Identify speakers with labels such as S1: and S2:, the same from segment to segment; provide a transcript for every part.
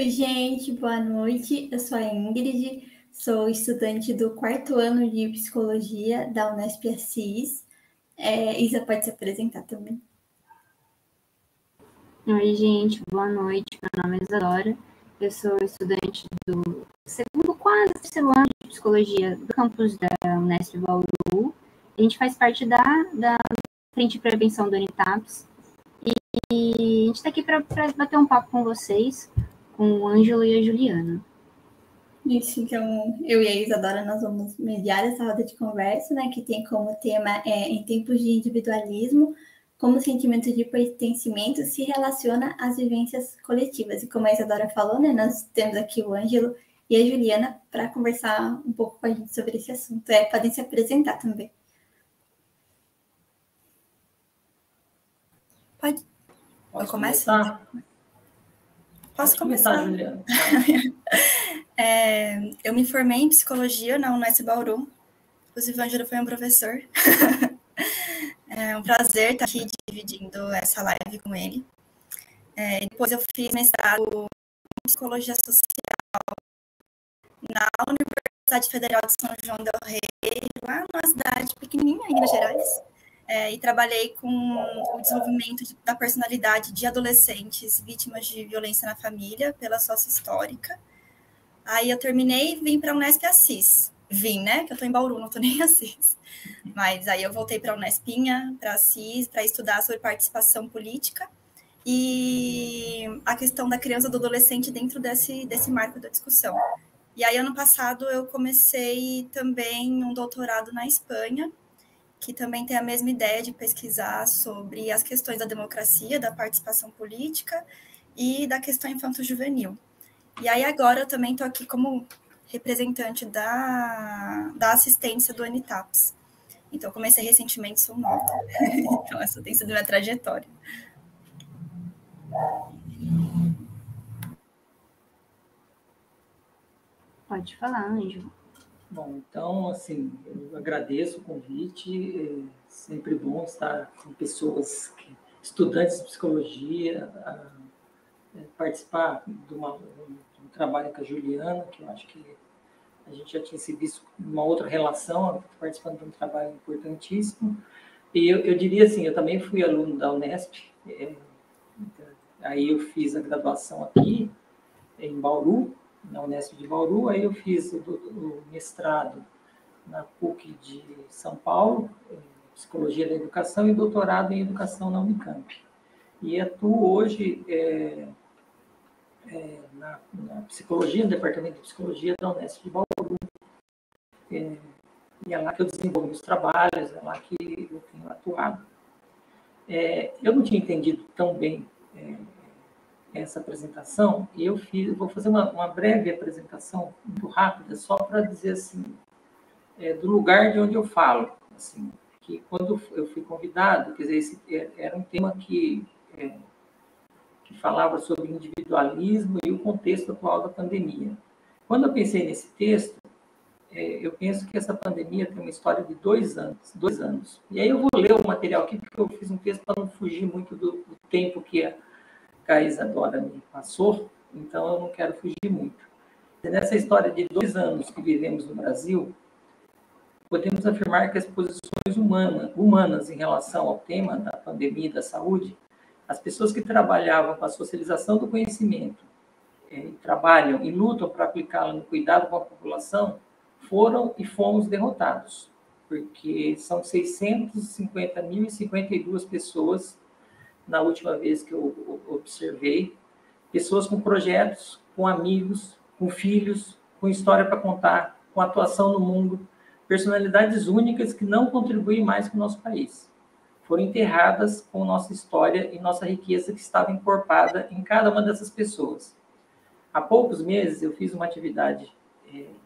S1: Oi, gente, boa noite. Eu sou a Ingrid, sou estudante do 4º ano de Psicologia da Unesp Assis. Isa pode se apresentar também.
S2: Oi, gente, boa noite. Meu nome é Isadora. Eu sou estudante do quase terceiro ano de Psicologia do campus da Unesp Bauru. A gente faz parte da Frente de Prevenção do Unitaps. E a gente está aqui para bater um papo com vocês, com o Ângelo e a Juliana.
S1: Isso, então, eu e a Isadora, nós vamos mediar essa roda de conversa, né, que tem como tema em tempos de individualismo, como o sentimento de pertencimento se relaciona às vivências coletivas. E como a Isadora falou, né, nós temos aqui o Ângelo e a Juliana para conversar um pouco com a gente sobre esse assunto. Podem se apresentar também.
S3: Pode? Eu começo? Posso
S4: começar, Juliana?
S3: Eu me formei em Psicologia na Unesp Bauru. Inclusive, o Ângelo foi um professor. É um prazer estar aqui dividindo essa live com ele. Depois eu fiz mestrado em Psicologia Social na Universidade Federal de São João del Rei, lá numa cidade pequenininha, em Minas Gerais. E trabalhei com o desenvolvimento da personalidade de adolescentes vítimas de violência na família pela sócia histórica. Aí eu terminei e vim para a Unesp Assis. Vim, né? Que eu estou em Bauru, não estou nem em Assis. Mas aí eu voltei para a Unespinha, para Assis, para estudar sobre participação política e a questão da criança e do adolescente dentro desse marco da discussão. E aí, ano passado, eu comecei também um doutorado na Espanha, que também tem a mesma ideia de pesquisar sobre as questões da democracia, da participação política e da questão infanto-juvenil. E aí agora eu também estou aqui como representante da assistência do Unitaps. Então, eu comecei recentemente, sou nova. Então, essa tem sido minha trajetória.
S2: Pode falar, Ângelo.
S4: Bom, então, assim, eu agradeço o convite, é sempre bom estar com pessoas, estudantes de psicologia, participar de um trabalho com a Juliana, que eu acho que a gente já tinha se visto numa outra relação, participando de um trabalho importantíssimo. E eu diria assim, eu também fui aluno da Unesp, aí eu fiz a graduação aqui, em Bauru, na Unesp de Bauru, aí eu fiz o mestrado na PUC de São Paulo, em Psicologia da Educação, e doutorado em Educação na Unicamp. E atuo hoje na Psicologia, no Departamento de Psicologia da Unesp de Bauru. E é lá que eu desenvolvo os trabalhos, é lá que eu tenho atuado. Eu não tinha entendido tão bem essa apresentação, e vou fazer uma breve apresentação, muito rápida, só para dizer assim, do lugar de onde eu falo. Assim, que quando eu fui convidado, quer dizer, era um tema que falava sobre individualismo e o contexto atual da pandemia. Quando eu pensei nesse texto, eu penso que essa pandemia tem uma história de 2 anos. E aí eu vou ler o material aqui, porque eu fiz um texto para não fugir muito do tempo que a Isadora me passou, então eu não quero fugir muito. Nessa história de 2 anos que vivemos no Brasil, podemos afirmar que as posições humanas em relação ao tema da pandemia e da saúde, as pessoas que trabalhavam com a socialização do conhecimento, trabalham e lutam para aplicá-lo no cuidado com a população, foram e fomos derrotados, porque são 650.052 pessoas, na última vez que eu observei, pessoas com projetos, com amigos, com filhos, com história para contar, com atuação no mundo, personalidades únicas que não contribuem mais com o nosso país. Foram enterradas com nossa história e nossa riqueza que estava encorpada em cada uma dessas pessoas. Há poucos meses eu fiz uma atividade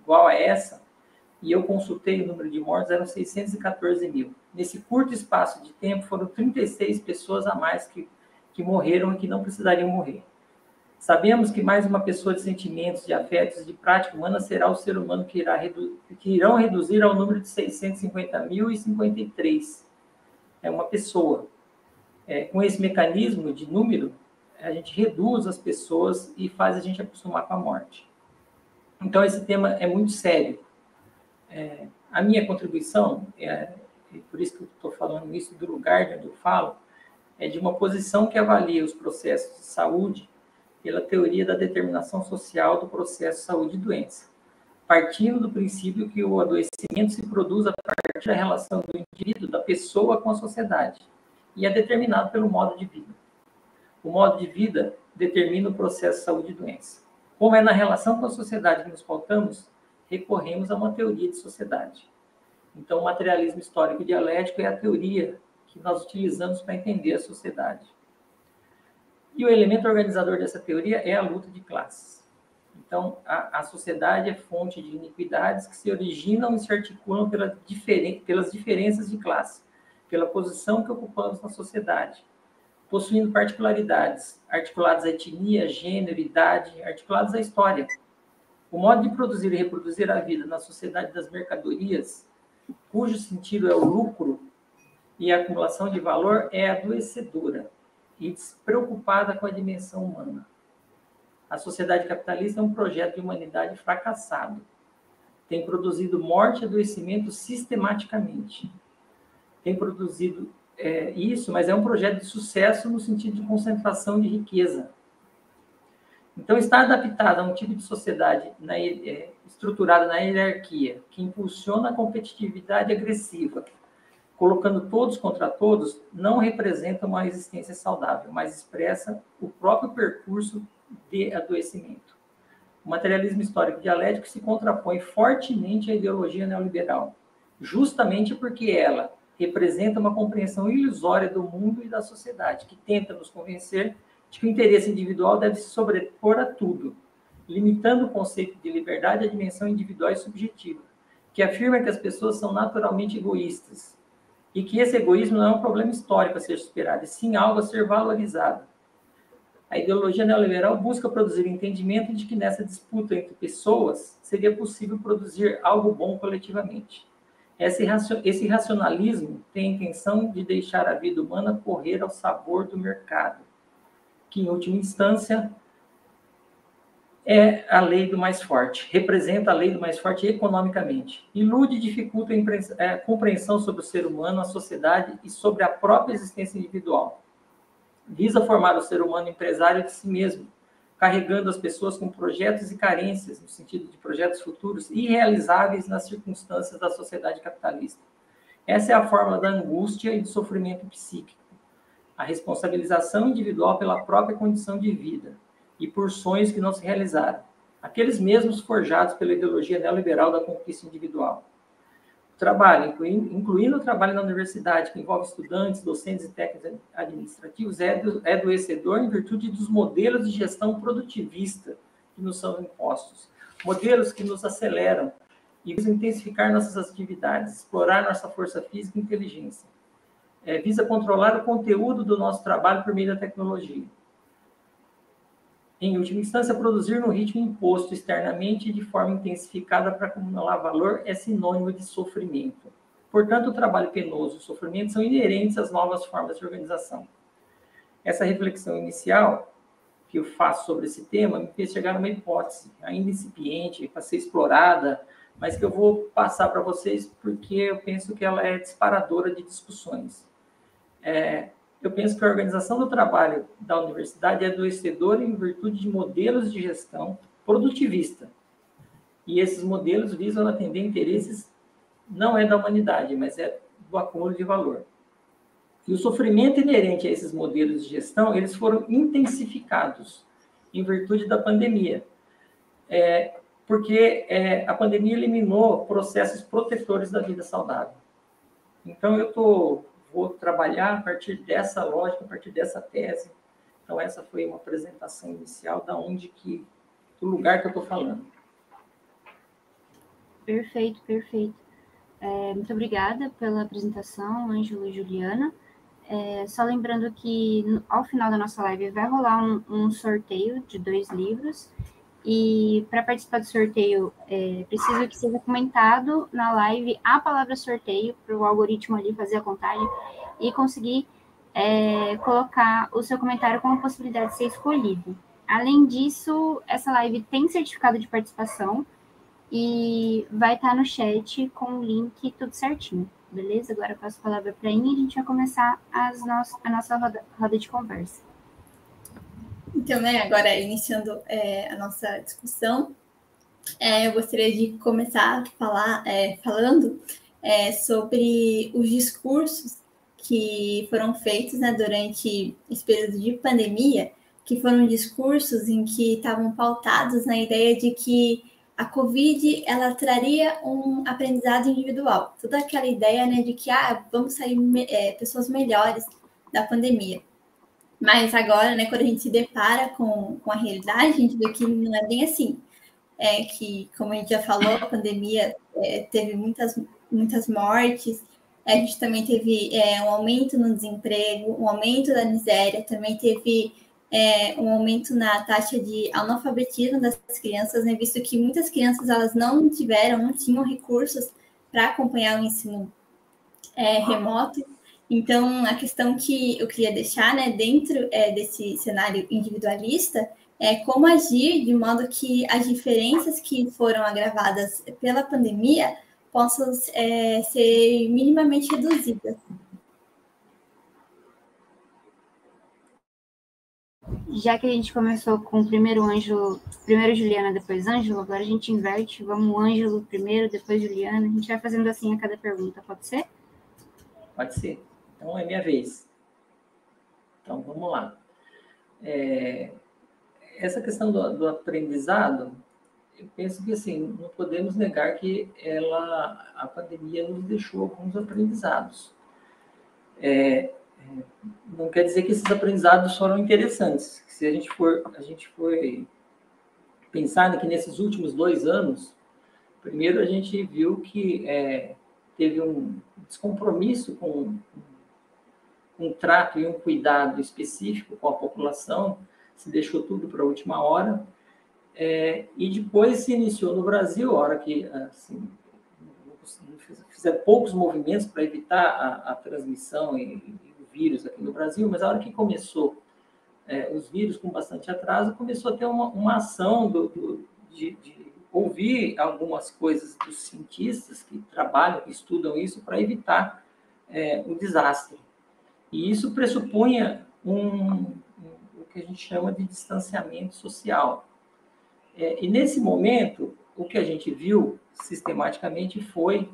S4: igual a essa, e eu consultei o número de mortos, eram 614 mil. Nesse curto espaço de tempo, foram 36 pessoas a mais que morreram e que não precisariam morrer. Sabemos que mais uma pessoa de sentimentos, de afetos, de prática humana será o ser humano que irão reduzir ao número de 650.053. É uma pessoa. Com esse mecanismo de número, a gente reduz as pessoas e faz a gente acostumar com a morte. Então, esse tema é muito sério. A minha contribuição, e por isso que eu estou falando isso do lugar de onde eu falo, é de uma posição que avalia os processos de saúde pela teoria da determinação social do processo de saúde e doença, partindo do princípio que o adoecimento se produz a partir da relação do indivíduo, da pessoa com a sociedade, e é determinado pelo modo de vida. O modo de vida determina o processo de saúde e doença. Como é na relação com a sociedade que nos pautamos, recorremos a uma teoria de sociedade. Então, o materialismo histórico dialético é a teoria que nós utilizamos para entender a sociedade. E o elemento organizador dessa teoria é a luta de classes. Então, a sociedade é fonte de iniquidades que se originam e se articulam pelas diferenças de classe, pela posição que ocupamos na sociedade, possuindo particularidades, articuladas à etnia, gênero, idade, articuladas à história. O modo de produzir e reproduzir a vida na sociedade das mercadorias, cujo sentido é o lucro e a acumulação de valor, é adoecedora e despreocupada com a dimensão humana. A sociedade capitalista é um projeto de humanidade fracassado. Tem produzido morte e adoecimento sistematicamente. Tem produzido isso, mas é um projeto de sucesso no sentido de concentração de riqueza. Então, está adaptada a um tipo de sociedade estruturada na hierarquia, que impulsiona a competitividade agressiva, colocando todos contra todos, não representa uma existência saudável, mas expressa o próprio percurso de adoecimento. O materialismo histórico dialético se contrapõe fortemente à ideologia neoliberal, justamente porque ela representa uma compreensão ilusória do mundo e da sociedade, que tenta nos convencer de que o interesse individual deve se sobrepor a tudo, limitando o conceito de liberdade à dimensão individual e subjetiva, que afirma que as pessoas são naturalmente egoístas, e que esse egoísmo não é um problema histórico a ser superado, e sim algo a ser valorizado. A ideologia neoliberal busca produzir o entendimento de que nessa disputa entre pessoas seria possível produzir algo bom coletivamente. Esse racionalismo tem a intenção de deixar a vida humana correr ao sabor do mercado, que, em última instância, é a lei do mais forte, representa a lei do mais forte economicamente. Ilude e dificulta a compreensão sobre o ser humano, a sociedade e sobre a própria existência individual. Visa formar o ser humano empresário de si mesmo, carregando as pessoas com projetos e carências, no sentido de projetos futuros, irrealizáveis nas circunstâncias da sociedade capitalista. Essa é a fórmula da angústia e do sofrimento psíquico, a responsabilização individual pela própria condição de vida e por sonhos que não se realizaram, aqueles mesmos forjados pela ideologia neoliberal da conquista individual. O trabalho, incluindo o trabalho na universidade, que envolve estudantes, docentes e técnicos administrativos, é adoecedor em virtude dos modelos de gestão produtivista que nos são impostos, modelos que nos aceleram e visam intensificar nossas atividades, explorar nossa força física e inteligência. Visa controlar o conteúdo do nosso trabalho por meio da tecnologia. Em última instância, produzir no ritmo imposto externamente e de forma intensificada para acumular valor é sinônimo de sofrimento. Portanto, o trabalho penoso e o sofrimento são inerentes às novas formas de organização. Essa reflexão inicial que eu faço sobre esse tema me fez chegar a uma hipótese ainda incipiente, para ser explorada, mas que eu vou passar para vocês porque eu penso que ela é disparadora de discussões. Eu penso que a organização do trabalho da universidade é adoecedora em virtude de modelos de gestão produtivista. E esses modelos visam atender interesses, não é da humanidade, mas é do acúmulo de valor. E o sofrimento inerente a esses modelos de gestão, eles foram intensificados em virtude da pandemia. Porque a pandemia eliminou processos protetores da vida saudável. Então, vou trabalhar a partir dessa lógica, a partir dessa tese. Então, essa foi uma apresentação inicial do lugar que eu estou falando.
S2: Perfeito, perfeito. Muito obrigada pela apresentação, Ângelo e Juliana. Só lembrando que ao final da nossa live vai rolar um sorteio de 2 livros. E para participar do sorteio, preciso que seja comentado na live a palavra sorteio, para o algoritmo ali fazer a contagem e conseguir colocar o seu comentário como possibilidade de ser escolhido. Além disso, essa live tem certificado de participação e vai estar no chat com o link tudo certinho, beleza? Agora eu passo a palavra para a Inha e a gente vai começar a nossa roda de conversa.
S1: Então, né, agora iniciando a nossa discussão, eu gostaria de começar falando sobre os discursos que foram feitos, né, durante esse período de pandemia, que foram discursos em que estavam pautados na ideia de que a Covid ela traria um aprendizado individual. Toda aquela ideia, né, de que vamos sair pessoas melhores da pandemia. Mas agora, né, quando a gente se depara com a realidade, a gente vê que não é bem assim. Que, como a gente já falou, a pandemia teve muitas mortes, a gente também teve um aumento no desemprego, um aumento da miséria, também teve um aumento na taxa de analfabetismo das crianças, né, visto que muitas crianças elas não tinham recursos para acompanhar o ensino remoto. Então, a questão que eu queria deixar, né, dentro desse cenário individualista, é como agir de modo que as diferenças que foram agravadas pela pandemia possam ser minimamente reduzidas.
S2: Já que a gente começou com primeiro Juliana, depois Ângelo, agora a gente inverte, vamos Ângelo primeiro, depois Juliana, a gente vai fazendo assim a cada pergunta, pode ser?
S4: Pode ser. Então, é minha vez. Então, vamos lá. Essa questão do aprendizado, eu penso que, assim, não podemos negar que a pandemia nos deixou alguns aprendizados. Não quer dizer que esses aprendizados foram interessantes. Se a gente for pensar que nesses últimos 2 anos, primeiro a gente viu que teve um descompromisso com um trato e um cuidado específico com a população, se deixou tudo para a última hora, e depois se iniciou no Brasil, a hora que assim, fizeram poucos movimentos para evitar a transmissão e o vírus aqui no Brasil, mas a hora que começou os vírus com bastante atraso, começou a ter uma ação de ouvir algumas coisas dos cientistas que trabalham, que estudam isso, para evitar o desastre. E isso pressupunha o que a gente chama de distanciamento social. E nesse momento, o que a gente viu sistematicamente foi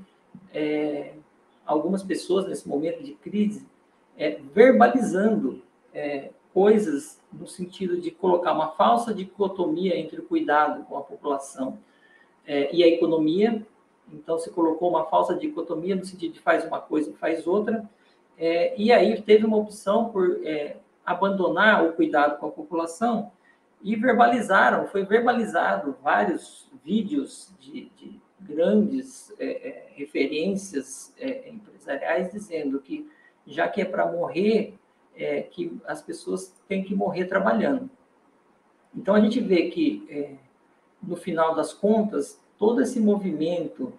S4: algumas pessoas, nesse momento de crise, verbalizando coisas no sentido de colocar uma falsa dicotomia entre o cuidado com a população e a economia. Então, se colocou uma falsa dicotomia no sentido de faz uma coisa e faz outra, e aí teve uma opção por abandonar o cuidado com a população e foi verbalizado vários vídeos de grandes referências empresariais dizendo que, já que é para morrer, que as pessoas têm que morrer trabalhando. Então, a gente vê que, no final das contas, todo esse movimento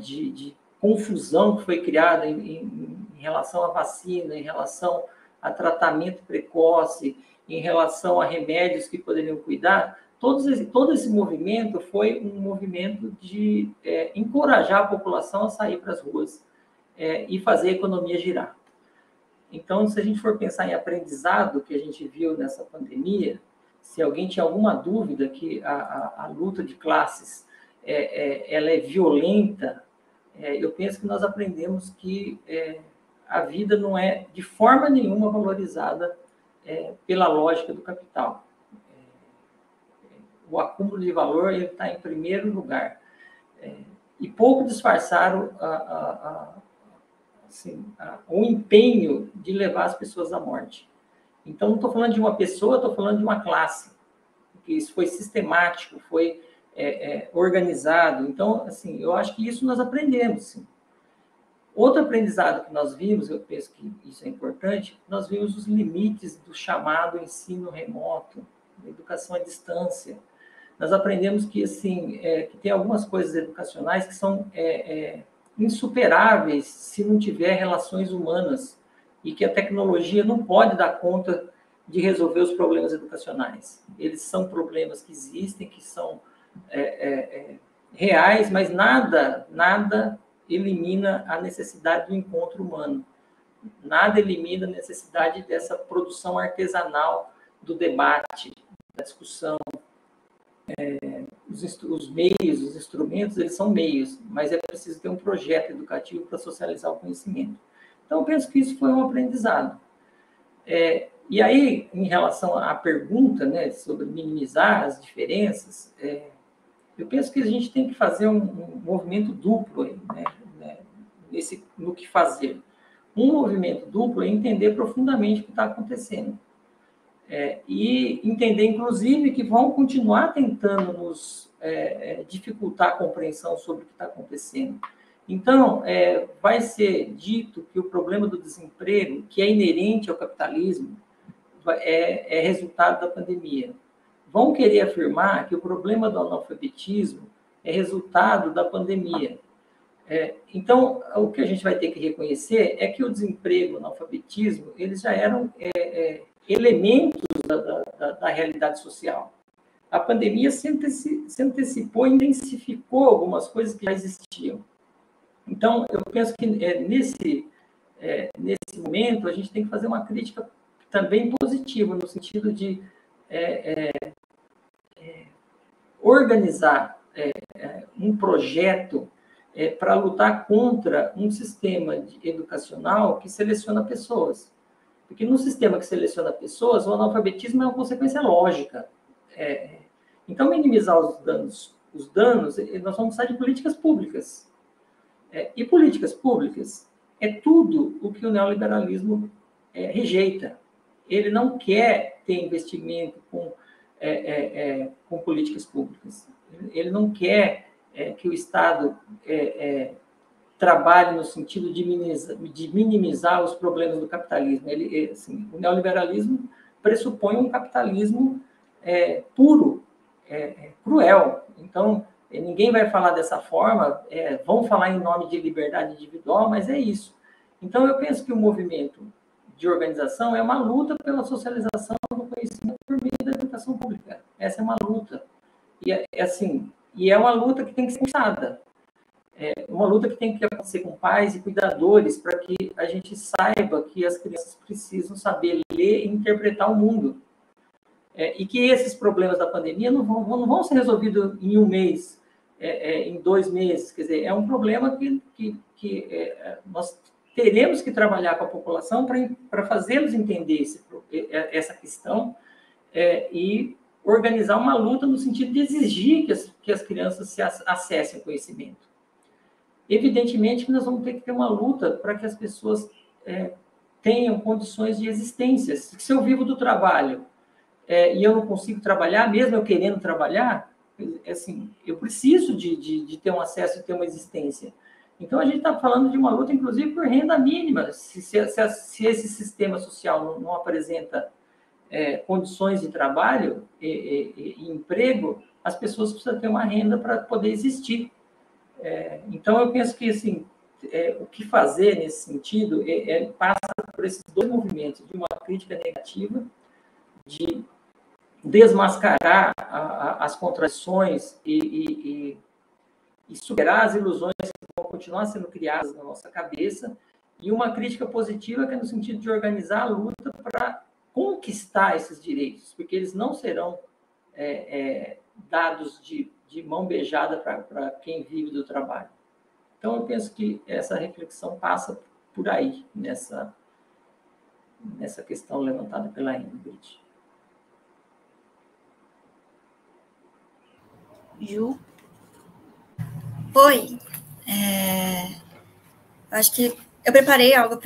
S4: de confusão que foi criado em relação à vacina, em relação a tratamento precoce, em relação a remédios que poderiam cuidar, todo esse movimento foi um movimento de encorajar a população a sair para as ruas e fazer a economia girar. Então, se a gente for pensar em aprendizado que a gente viu nessa pandemia, se alguém tinha alguma dúvida que a luta de classes ela é violenta, eu penso que nós aprendemos que a vida não é de forma nenhuma valorizada pela lógica do capital. O acúmulo de valor está em primeiro lugar. E pouco disfarçaram o empenho de levar as pessoas à morte. Então, não estou falando de uma pessoa, estou falando de uma classe. Porque isso foi sistemático, foi organizado. Então, assim, eu acho que isso nós aprendemos, sim. Outro aprendizado que nós vimos, eu penso que isso é importante, nós vimos os limites do chamado ensino remoto, da educação à distância. Nós aprendemos que, assim, que tem algumas coisas educacionais que são insuperáveis se não tiver relações humanas e que a tecnologia não pode dar conta de resolver os problemas educacionais. Eles são problemas que existem, que são reais, mas nada elimina a necessidade do encontro humano. Nada elimina a necessidade dessa produção artesanal do debate, da discussão. Os meios, os instrumentos, eles são meios, mas é preciso ter um projeto educativo para socializar o conhecimento. Então, eu penso que isso foi um aprendizado. E aí, em relação à pergunta, né, sobre minimizar as diferenças, eu penso que a gente tem que fazer um movimento duplo aí, né, no que fazer. Um movimento duplo é entender profundamente o que está acontecendo. E entender, inclusive, que vão continuar tentando nos dificultar a compreensão sobre o que está acontecendo. Então, vai ser dito que o problema do desemprego, que é inerente ao capitalismo, é resultado da pandemia. Vão querer afirmar que o problema do analfabetismo é resultado da pandemia. Então, o que a gente vai ter que reconhecer é que o desemprego, o analfabetismo, eles já eram elementos da realidade social. A pandemia se antecipou e intensificou algumas coisas que já existiam. Então, eu penso que nesse momento a gente tem que fazer uma crítica também positiva, no sentido de organizar um projeto para lutar contra um sistema educacional que seleciona pessoas. Porque no sistema que seleciona pessoas, o analfabetismo é uma consequência lógica. Então, minimizar os danos, nós vamos precisar de políticas públicas. E políticas públicas é tudo o que o neoliberalismo rejeita. Ele não quer ter investimento com políticas públicas. Ele não quer que o Estado trabalhe no sentido de minimizar os problemas do capitalismo. Assim, o neoliberalismo pressupõe um capitalismo puro, cruel. Então, ninguém vai falar dessa forma, vão falar em nome de liberdade individual, mas é isso. Então, eu penso que o movimento de organização é uma luta pela socialização do conhecimento por meio da educação pública. Essa é uma luta. E é uma luta que tem que ser conquistada. Uma luta que tem que acontecer com pais e cuidadores para que a gente saiba que as crianças precisam saber ler e interpretar o mundo. E que esses problemas da pandemia não vão ser resolvidos em um mês, em 2 meses. Quer dizer, é um problema que nós teremos que trabalhar com a população para fazê-los entender essa questão e organizar uma luta no sentido de exigir que as crianças acessem o conhecimento. Evidentemente que nós vamos ter que ter uma luta para que as pessoas tenham condições de existência. Se eu vivo do trabalho e eu não consigo trabalhar, mesmo eu querendo trabalhar, assim, eu preciso de ter um acesso e ter uma existência. Então, a gente está falando de uma luta, inclusive, por renda mínima. Se esse sistema social não apresenta condições de trabalho e emprego, as pessoas precisam ter uma renda para poder existir. Então, eu penso que assim, o que fazer nesse sentido passa por esses 2 movimentos, de uma crítica negativa, de desmascarar as contradições e superar as ilusões que vão continuar sendo criadas na nossa cabeça, e uma crítica positiva que é no sentido de organizar a luta para conquistar esses direitos, porque eles não serão dados de mão beijada para quem vive do trabalho. Então, eu penso que essa reflexão passa por aí, nessa questão levantada pela Ingrid.
S2: Ju?
S3: Oi. Acho que eu preparei algo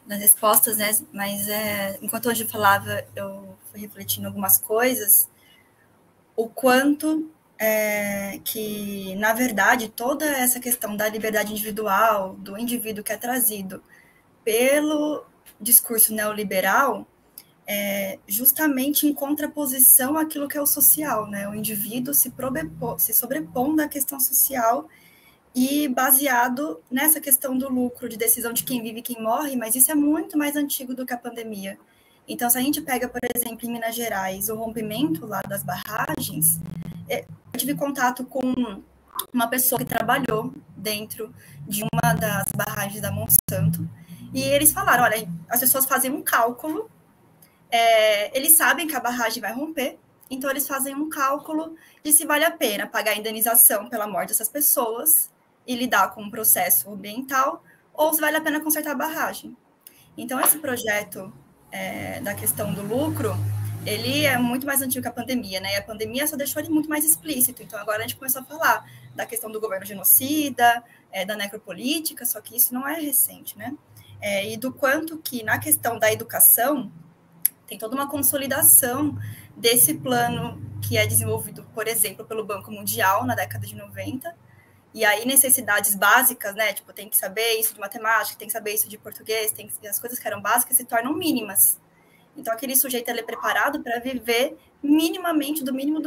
S3: nas respostas, né? Mas enquanto hoje eu falava, eu fui refletindo algumas coisas. O quanto que, na verdade, toda essa questão da liberdade individual, do indivíduo que é trazido pelo discurso neoliberal, justamente em contraposição àquilo que é o social, né? O indivíduo se sobrepondo à questão social e baseado nessa questão do lucro, de decisão de quem vive e quem morre, mas isso é muito mais antigo do que a pandemia. Então, se a gente pega, por exemplo, em Minas Gerais, o rompimento lá das barragens, eu tive contato com uma pessoa que trabalhou dentro de uma das barragens da Monsanto, e eles falaram, olha, as pessoas fazem um cálculo, eles sabem que a barragem vai romper, então eles fazem um cálculo de se vale a pena pagar a indenização pela morte dessas pessoas e lidar com um processo ambiental, ou se vale a pena consertar a barragem. Então, esse projeto da questão do lucro, ele é muito mais antigo que a pandemia, né? E a pandemia só deixou ele muito mais explícito. Então, agora a gente começou a falar da questão do governo genocida, da necropolítica, só que isso não é recente, né? E do quanto que, na questão da educação, tem toda uma consolidação desse plano que é desenvolvido, por exemplo, pelo Banco Mundial na década de 90, e aí necessidades básicas, né, tipo, tem que saber isso de matemática, tem que saber isso de português, as coisas que eram básicas se tornam mínimas. Então, aquele sujeito ele é preparado para viver minimamente, do mínimo,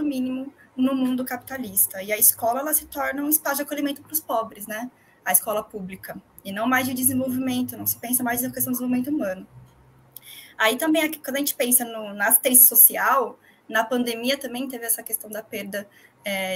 S3: no mundo capitalista. E a escola, ela se torna um espaço de acolhimento para os pobres, né, a escola pública, e não mais de desenvolvimento, não se pensa mais na questão do desenvolvimento humano. Aí também, quando a gente pensa na assistência social, na pandemia também teve essa questão da perda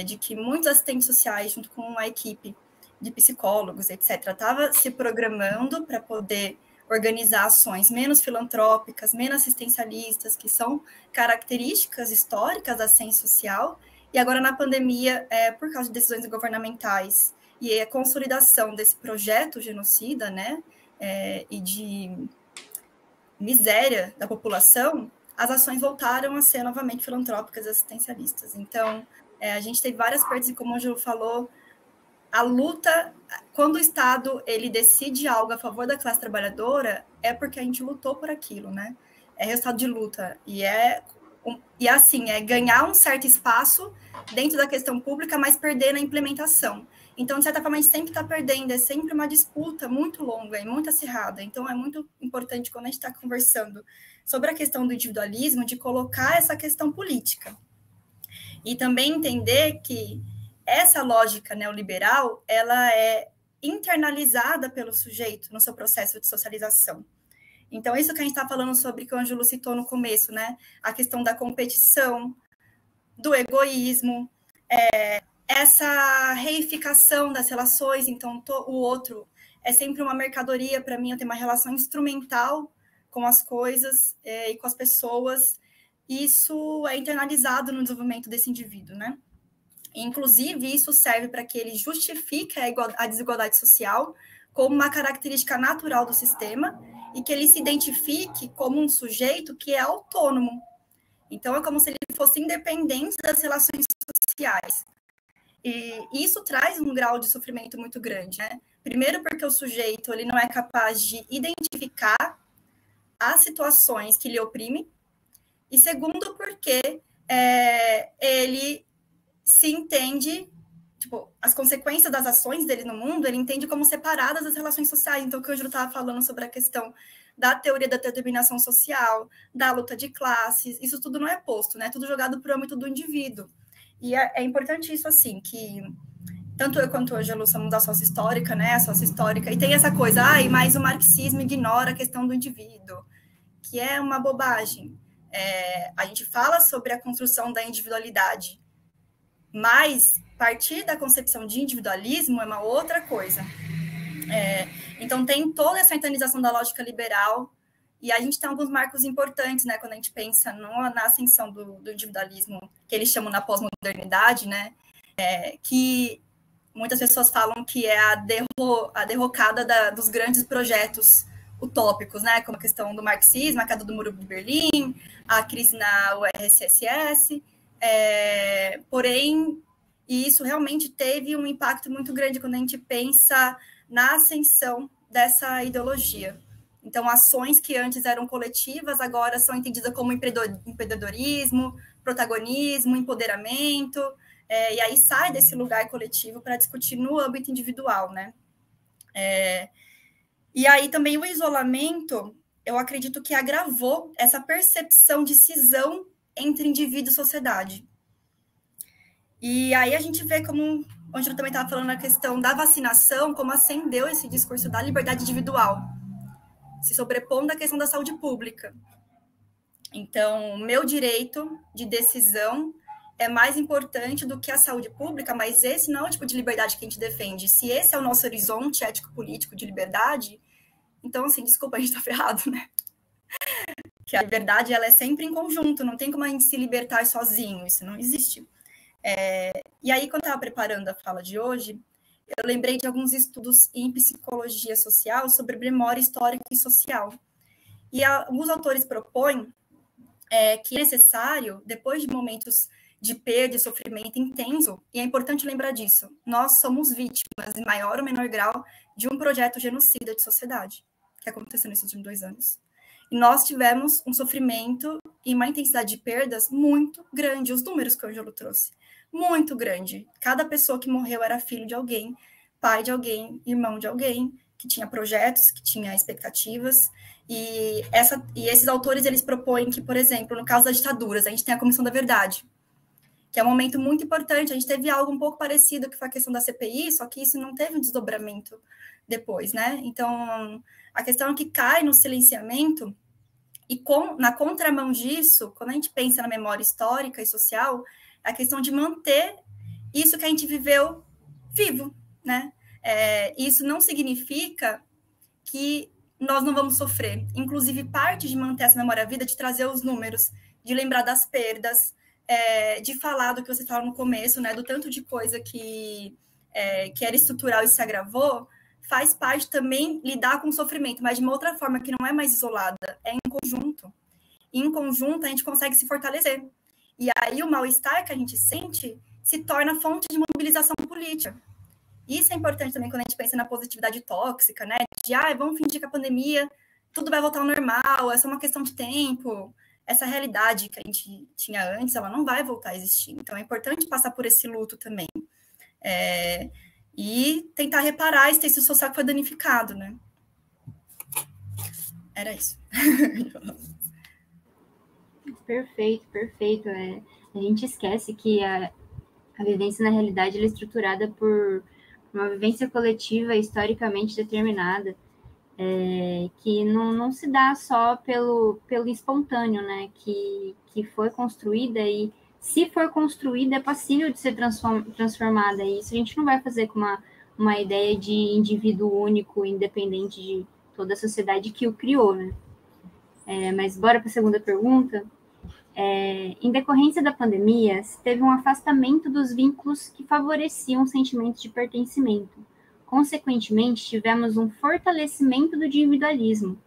S3: de que muitos assistentes sociais, junto com a equipe de psicólogos, etc., estavam se programando para poder organizar ações menos filantrópicas, menos assistencialistas, que são características históricas da assistência social, e agora na pandemia, por causa de decisões governamentais e a consolidação desse projeto genocida, né, e de miséria da população, as ações voltaram a ser novamente filantrópicas e assistencialistas. Então, a gente teve várias perdas, e como o Ângelo falou, a luta, quando o Estado ele decide algo a favor da classe trabalhadora, é porque a gente lutou por aquilo, né? É resultado de luta. E assim, é ganhar um certo espaço dentro da questão pública, mas perder na implementação. Então, de certa forma, a gente sempre está perdendo, é sempre uma disputa muito longa e muito acirrada. Então, é muito importante, quando a gente está conversando sobre a questão do individualismo, de colocar essa questão política. E também entender que essa lógica neoliberal, ela é internalizada pelo sujeito no seu processo de socialização. Então, isso que a gente está falando sobre, que o Ângelo citou no começo, né? A questão da competição, do egoísmo, essa reificação das relações. Então, o outro é sempre uma mercadoria para mim, eu tenho uma relação instrumental com as coisas e com as pessoas. Isso é internalizado no desenvolvimento desse indivíduo, né? Inclusive, isso serve para que ele justifique a desigualdade social como uma característica natural do sistema e que ele se identifique como um sujeito que é autônomo. Então, é como se ele fosse independente das relações sociais. E isso traz um grau de sofrimento muito grande, né? Primeiro, porque o sujeito ele não é capaz de identificar as situações que lhe oprimem, e segundo, porque ele se entende, tipo, as consequências das ações dele no mundo, ele entende como separadas das relações sociais. Então, o que o Ângelo estava falando sobre a questão da teoria da determinação social, da luta de classes, isso tudo não é posto, né? Tudo jogado para o âmbito do indivíduo. E é importante isso, assim, que tanto eu quanto o Ângelo somos da sócia histórica, né? A sócia histórica, e tem essa coisa, mas o marxismo ignora a questão do indivíduo, que é uma bobagem. A gente fala sobre a construção da individualidade, mas partir da concepção de individualismo é uma outra coisa. Então, tem toda essa internalização da lógica liberal, e a gente tem alguns marcos importantes, né, quando a gente pensa na ascensão do individualismo, que eles chamam na pós-modernidade, né, que muitas pessoas falam que é a derrocada dos grandes projetos utópicos, né, como a questão do marxismo, a queda do Muro de Berlim, a crise na URSS, porém, isso realmente teve um impacto muito grande quando a gente pensa na ascensão dessa ideologia. Então, ações que antes eram coletivas, agora são entendidas como empreendedorismo, protagonismo, empoderamento, e aí sai desse lugar coletivo para discutir no âmbito individual, né? E aí também o isolamento, eu acredito que agravou essa percepção de cisão entre indivíduo e sociedade. E aí a gente vê como o Ângelo também estava falando na questão da vacinação, como acendeu esse discurso da liberdade individual, se sobrepondo à questão da saúde pública. Então, meu direito de decisão é mais importante do que a saúde pública, mas esse não é o tipo de liberdade que a gente defende. Se esse é o nosso horizonte ético-político de liberdade, então, assim, desculpa, a gente tá ferrado, né? Que a liberdade, ela é sempre em conjunto, não tem como a gente se libertar sozinho, isso não existe. E aí, quando eu estava preparando a fala de hoje, eu lembrei de alguns estudos em psicologia social sobre memória histórica e social. E alguns autores propõem que é necessário, depois de momentos de perda e sofrimento intenso, e é importante lembrar disso, nós somos vítimas, em maior ou menor grau, de um projeto genocida de sociedade, que aconteceu nesses últimos 2 anos. E nós tivemos um sofrimento e uma intensidade de perdas muito grande, os números que o Ângelo trouxe, muito grande. Cada pessoa que morreu era filho de alguém, pai de alguém, irmão de alguém, que tinha projetos, que tinha expectativas, e esses autores, eles propõem que, por exemplo, no caso das ditaduras, a gente tem a Comissão da Verdade, que é um momento muito importante. A gente teve algo um pouco parecido, que foi a questão da CPI, só que isso não teve um desdobramento depois, né? Então, a questão é que cai no silenciamento, e na contramão disso, quando a gente pensa na memória histórica e social, é a questão de manter isso que a gente viveu vivo, né? Isso não significa que nós não vamos sofrer. Inclusive, parte de manter essa memória viva, de trazer os números, de lembrar das perdas, de falar do que você falou no começo, né, do tanto de coisa que era estrutural e se agravou, faz parte também lidar com o sofrimento, mas de uma outra forma, que não é mais isolada, é em conjunto. E em conjunto, a gente consegue se fortalecer. E aí, o mal-estar que a gente sente se torna fonte de mobilização política. Isso é importante também quando a gente pensa na positividade tóxica, né? De, vamos fingir que a pandemia, tudo vai voltar ao normal, é só uma questão de tempo. Essa realidade que a gente tinha antes, ela não vai voltar a existir. Então, é importante passar por esse luto também. E tentar reparar esse tecido social que foi danificado, né? Era isso.
S2: Perfeito, perfeito. A gente esquece que a vivência, na realidade, ela é estruturada por uma vivência coletiva historicamente determinada, que não se dá só pelo espontâneo, né? Que foi construída, e se for construída é passível de ser transformada. E isso a gente não vai fazer com uma ideia de indivíduo único, independente de toda a sociedade que o criou, né? Mas bora para a segunda pergunta. Em decorrência da pandemia, se teve um afastamento dos vínculos que favoreciam o sentimento de pertencimento. Consequentemente, tivemos um fortalecimento do individualismo.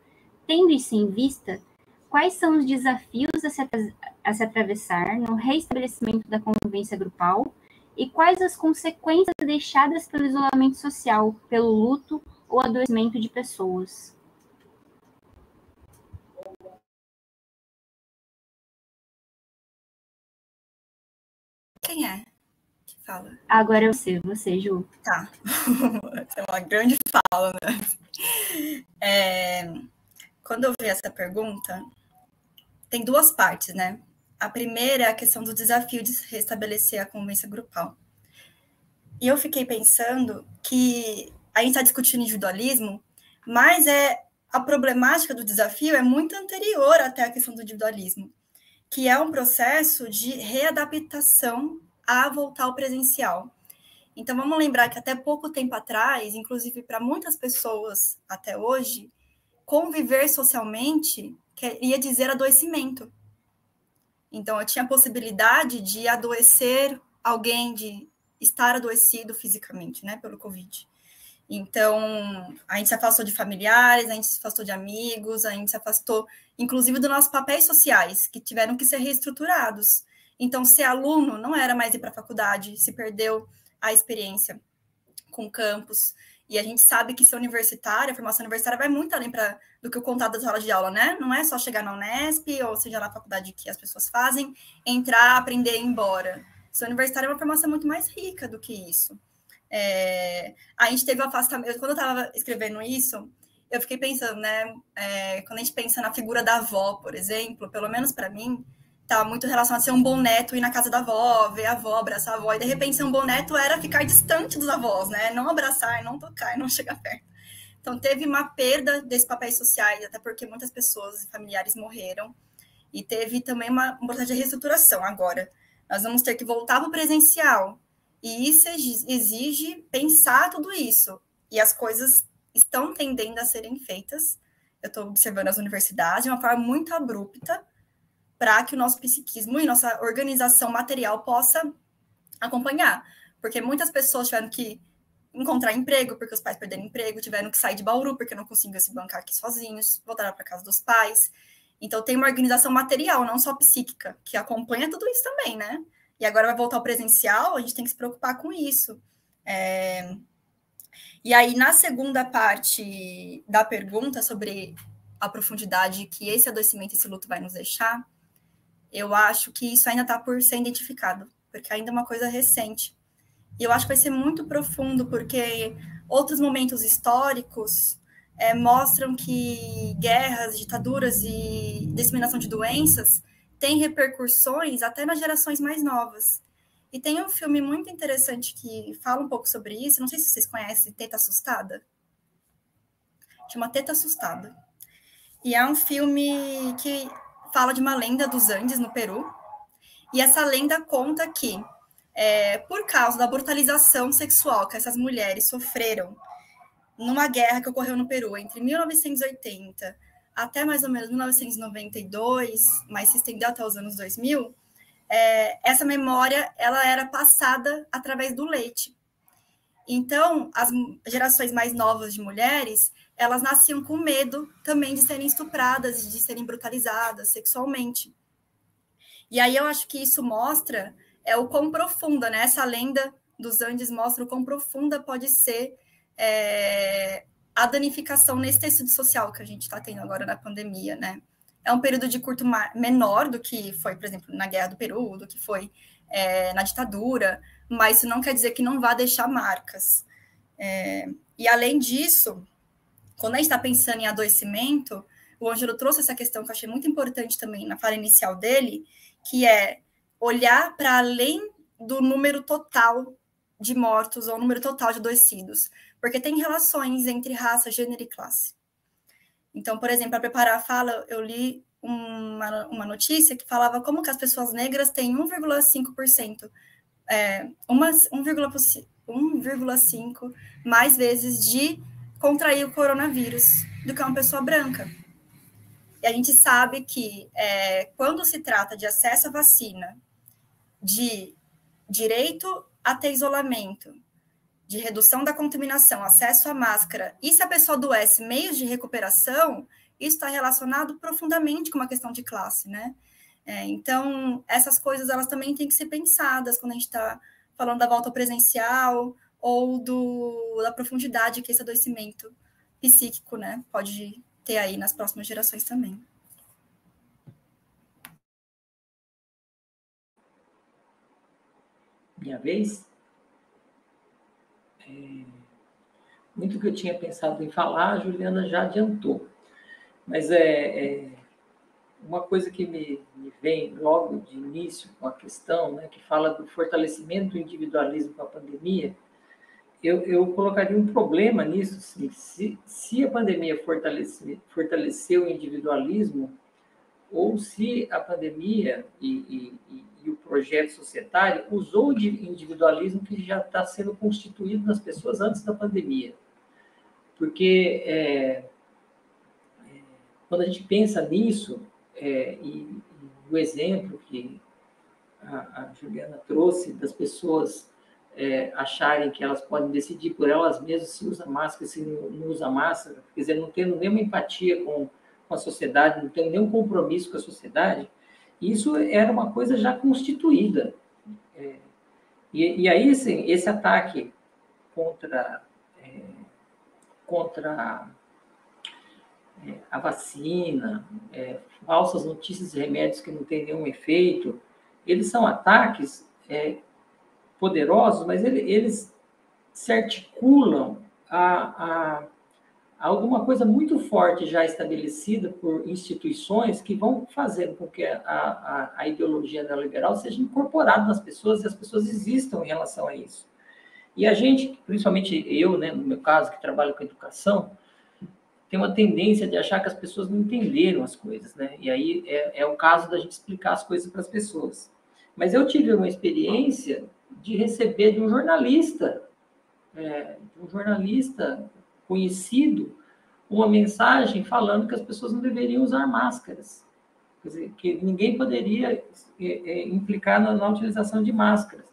S2: Tendo isso em vista, quais são os desafios a se atravessar no reestabelecimento da convivência grupal e quais as consequências deixadas pelo isolamento social, pelo luto ou adoecimento de pessoas?
S3: Quem é que fala?
S2: Agora é você, Ju.
S3: Tá. É uma grande fala, né? Quando eu vi essa pergunta, tem 2 partes, né? A primeira é a questão do desafio de restabelecer a convivência grupal. E eu fiquei pensando que a gente está discutindo individualismo, mas a problemática do desafio é muito anterior até a questão do individualismo, que é um processo de readaptação a voltar ao presencial. Então, vamos lembrar que até pouco tempo atrás, inclusive para muitas pessoas até hoje, conviver socialmente queria dizer adoecimento. Então, eu tinha a possibilidade de adoecer alguém, de estar adoecido fisicamente, né, pelo Covid. Então, a gente se afastou de familiares, a gente se afastou de amigos, a gente se afastou, inclusive, dos nossos papéis sociais, que tiveram que ser reestruturados. Então, ser aluno não era mais ir para a faculdade, se perdeu a experiência com o campus. E a gente sabe que ser universitário, a formação universitária vai muito além do que o contato da sala de aula, né? Não é só chegar na Unesp, ou seja, na faculdade que as pessoas fazem, entrar, aprender e ir embora. Ser universitário é uma formação muito mais rica do que isso. A gente teve o afastamento. Quando eu estava escrevendo isso, eu fiquei pensando, né? Quando a gente pensa na figura da avó, por exemplo, pelo menos para mim, tá muito relacionado a ser um bom neto, ir na casa da avó, ver a avó, abraçar a avó, e de repente ser um bom neto era ficar distante dos avós, né? Não abraçar, não tocar, não chegar perto. Então, teve uma perda desses papéis sociais, até porque muitas pessoas e familiares morreram, e teve também uma oportunidade de reestruturação. Agora, nós vamos ter que voltar para o presencial, e isso exige pensar tudo isso, e as coisas estão tendendo a serem feitas. Eu estou observando as universidades de uma forma muito abrupta, para que o nosso psiquismo e nossa organização material possa acompanhar. Porque muitas pessoas tiveram que encontrar emprego, porque os pais perderam emprego, tiveram que sair de Bauru, porque não conseguiam se bancar aqui sozinhos, voltaram para casa dos pais. Então, tem uma organização material, não só psíquica, que acompanha tudo isso também, né? E agora vai voltar ao presencial, a gente tem que se preocupar com isso. E aí, na segunda parte da pergunta sobre a profundidade que esse adoecimento, esse luto vai nos deixar, eu acho que isso ainda está por ser identificado, porque ainda é uma coisa recente. E eu acho que vai ser muito profundo, porque outros momentos históricos mostram que guerras, ditaduras e disseminação de doenças têm repercussões até nas gerações mais novas. E tem um filme muito interessante que fala um pouco sobre isso, não sei se vocês conhecem, Teta Assustada. Chama Teta Assustada. E é um filme que fala de uma lenda dos Andes, no Peru, e essa lenda conta que, por causa da brutalização sexual que essas mulheres sofreram numa guerra que ocorreu no Peru entre 1980 até mais ou menos 1992, mas se estendeu até os anos 2000, essa memória ela era passada através do leite. Então, as gerações mais novas de mulheres, elas nasciam com medo também de serem estupradas, de serem brutalizadas sexualmente. E aí eu acho que isso mostra o quão profunda, né? Essa lenda dos Andes mostra o quão profunda pode ser a danificação nesse tecido social que a gente está tendo agora na pandemia, né? É um período de curto menor do que foi, por exemplo, na Guerra do Peru, do que foi na ditadura, mas isso não quer dizer que não vá deixar marcas. E, além disso, quando a gente está pensando em adoecimento, o Ângelo trouxe essa questão que eu achei muito importante também na fala inicial dele, que é olhar para além do número total de mortos ou número total de adoecidos, porque tem relações entre raça, gênero e classe. Então, por exemplo, para preparar a fala, eu li uma notícia que falava como que as pessoas negras têm 1,5%, 1,5 mais vezes de contrair o coronavírus do que uma pessoa branca. E a gente sabe que quando se trata de acesso à vacina, de direito a ter isolamento, de redução da contaminação, acesso à máscara, e se a pessoa adoece, meios de recuperação, isso está relacionado profundamente com uma questão de classe, né? Então, essas coisas, elas também têm que ser pensadas quando a gente está falando da volta ao presencial ou da profundidade que esse adoecimento psíquico, né, pode ter aí nas próximas gerações também.
S4: Minha vez? Muito que eu tinha pensado em falar, a Juliana já adiantou. Mas uma coisa que me vem logo de início com a questão, né, que fala do fortalecimento do individualismo com a pandemia, eu colocaria um problema nisso, assim, se a pandemia fortaleceu o individualismo, ou se a pandemia e o projeto societário usou o individualismo que já está sendo constituído nas pessoas antes da pandemia. Porque quando a gente pensa nisso, e o exemplo que a Juliana trouxe das pessoas acharem que elas podem decidir por elas mesmas se usa máscara, se não usa máscara, quer dizer, não tendo nenhuma empatia com a sociedade, não tendo nenhum compromisso com a sociedade, isso era uma coisa já constituída. E aí, assim, esse ataque contra a vacina, falsas notícias e remédios que não têm nenhum efeito, eles são ataques poderosos, mas eles se articulam a alguma coisa muito forte já estabelecida por instituições que vão fazendo com que a ideologia neoliberal seja incorporada nas pessoas e as pessoas existam em relação a isso. E a gente, principalmente eu, né, no meu caso, que trabalho com educação, tem uma tendência de achar que as pessoas não entenderam as coisas, né? E aí é o caso da gente explicar as coisas para as pessoas. Mas eu tive uma experiência de receber de um jornalista conhecido, uma mensagem falando que as pessoas não deveriam usar máscaras. Quer dizer, que ninguém poderia implicar na utilização de máscaras.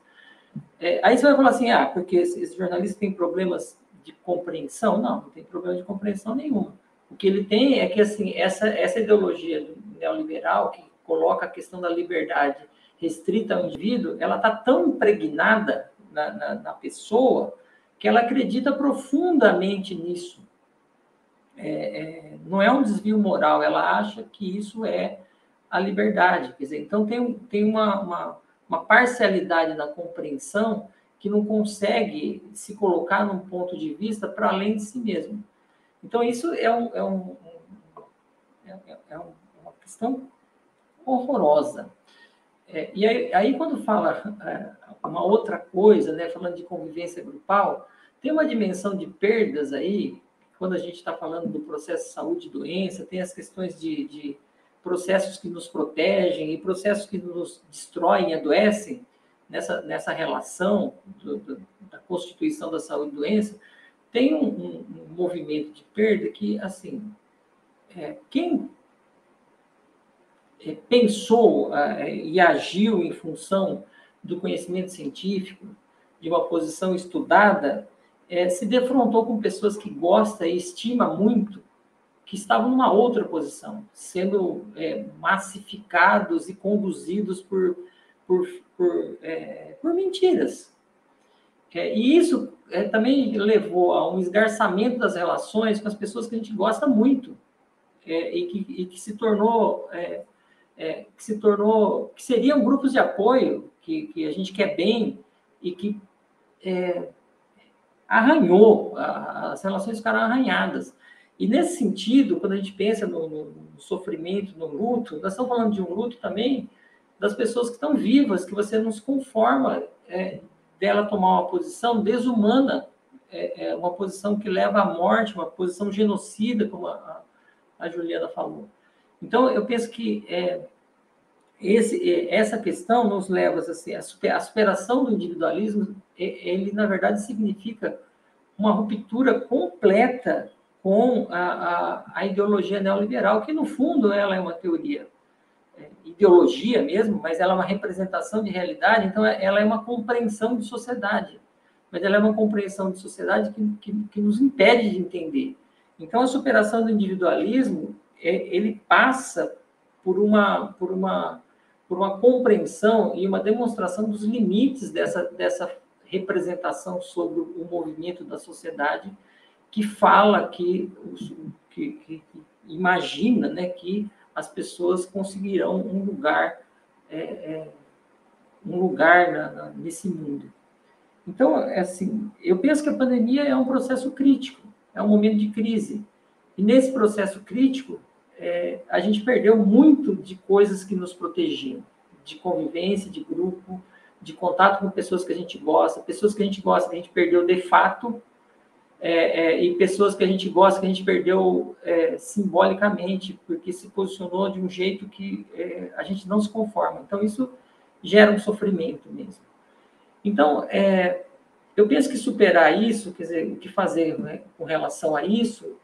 S4: Aí você vai falar assim, porque esse jornalista tem problemas de compreensão? Não tem problema de compreensão nenhuma. O que ele tem é que, assim, essa ideologia neoliberal, que coloca a questão da liberdade restrita ao indivíduo, ela está tão impregnada na pessoa que ela acredita profundamente nisso. Não é um desvio moral, ela acha que isso é a liberdade. Quer dizer, então tem uma parcialidade na compreensão que não consegue se colocar num ponto de vista para além de si mesmo. Então, isso é uma questão horrorosa. E aí, quando fala uma outra coisa, né, falando de convivência grupal, tem uma dimensão de perdas aí, quando a gente está falando do processo de saúde e doença, tem as questões de processos que nos protegem e processos que nos destroem e adoecem nessa relação da constituição da saúde e doença. Tem um movimento de perda que, assim, quem pensou e agiu em função do conhecimento científico, de uma posição estudada, se defrontou com pessoas que gosta e estima muito, que estavam numa outra posição, sendo massificados e conduzidos por mentiras. E isso também levou a um esgarçamento das relações com as pessoas que a gente gosta muito, e que seriam grupos de apoio, que a gente quer bem, e que arranhou, as relações ficaram arranhadas. E nesse sentido, quando a gente pensa no sofrimento, no luto, nós estamos falando de um luto também das pessoas que estão vivas, que você não se conforma dela tomar uma posição desumana, uma posição que leva à morte, uma posição genocida, como a Juliana falou. Então, eu penso que essa questão nos leva assim, a superação do individualismo, ele, na verdade, significa uma ruptura completa com a ideologia neoliberal, que, no fundo, ela é uma teoria, ideologia mesmo, mas ela é uma representação de realidade, então ela é uma compreensão de sociedade, mas ela é uma compreensão de sociedade que nos impede de entender. Então, a superação do individualismo, ele passa por uma compreensão e uma demonstração dos limites dessa representação sobre o movimento da sociedade, que fala, que imagina, né, que as pessoas conseguirão um lugar nesse mundo. Então, assim, eu penso que a pandemia é um processo crítico, é um momento de crise. E nesse processo crítico, a gente perdeu muito de coisas que nos protegiam, de convivência, de grupo, de contato com pessoas que a gente gosta, que a gente perdeu de fato, e pessoas que a gente gosta, que a gente perdeu simbolicamente, porque se posicionou de um jeito que a gente não se conforma. Então, isso gera um sofrimento mesmo. Então, eu penso que superar isso, quer dizer, o que fazer, né, com relação a isso,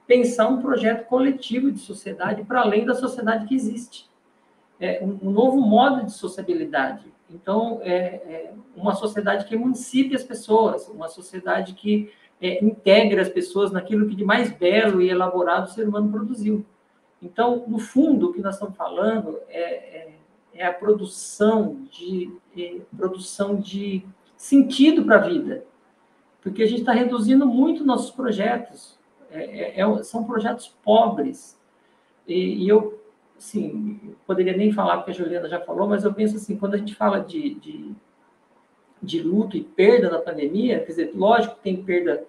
S4: pensar um projeto coletivo de sociedade para além da sociedade que existe. Um novo modo de sociabilidade. Então, uma sociedade que emancipe as pessoas, uma sociedade que integre as pessoas naquilo que de mais belo e elaborado o ser humano produziu. Então, no fundo, o que nós estamos falando é a produção de sentido para a vida, porque a gente está reduzindo muito nossos projetos, são projetos pobres, e eu, assim, poderia nem falar porque a Juliana já falou, mas eu penso assim, quando a gente fala de luto e perda na pandemia, quer dizer, lógico que tem perda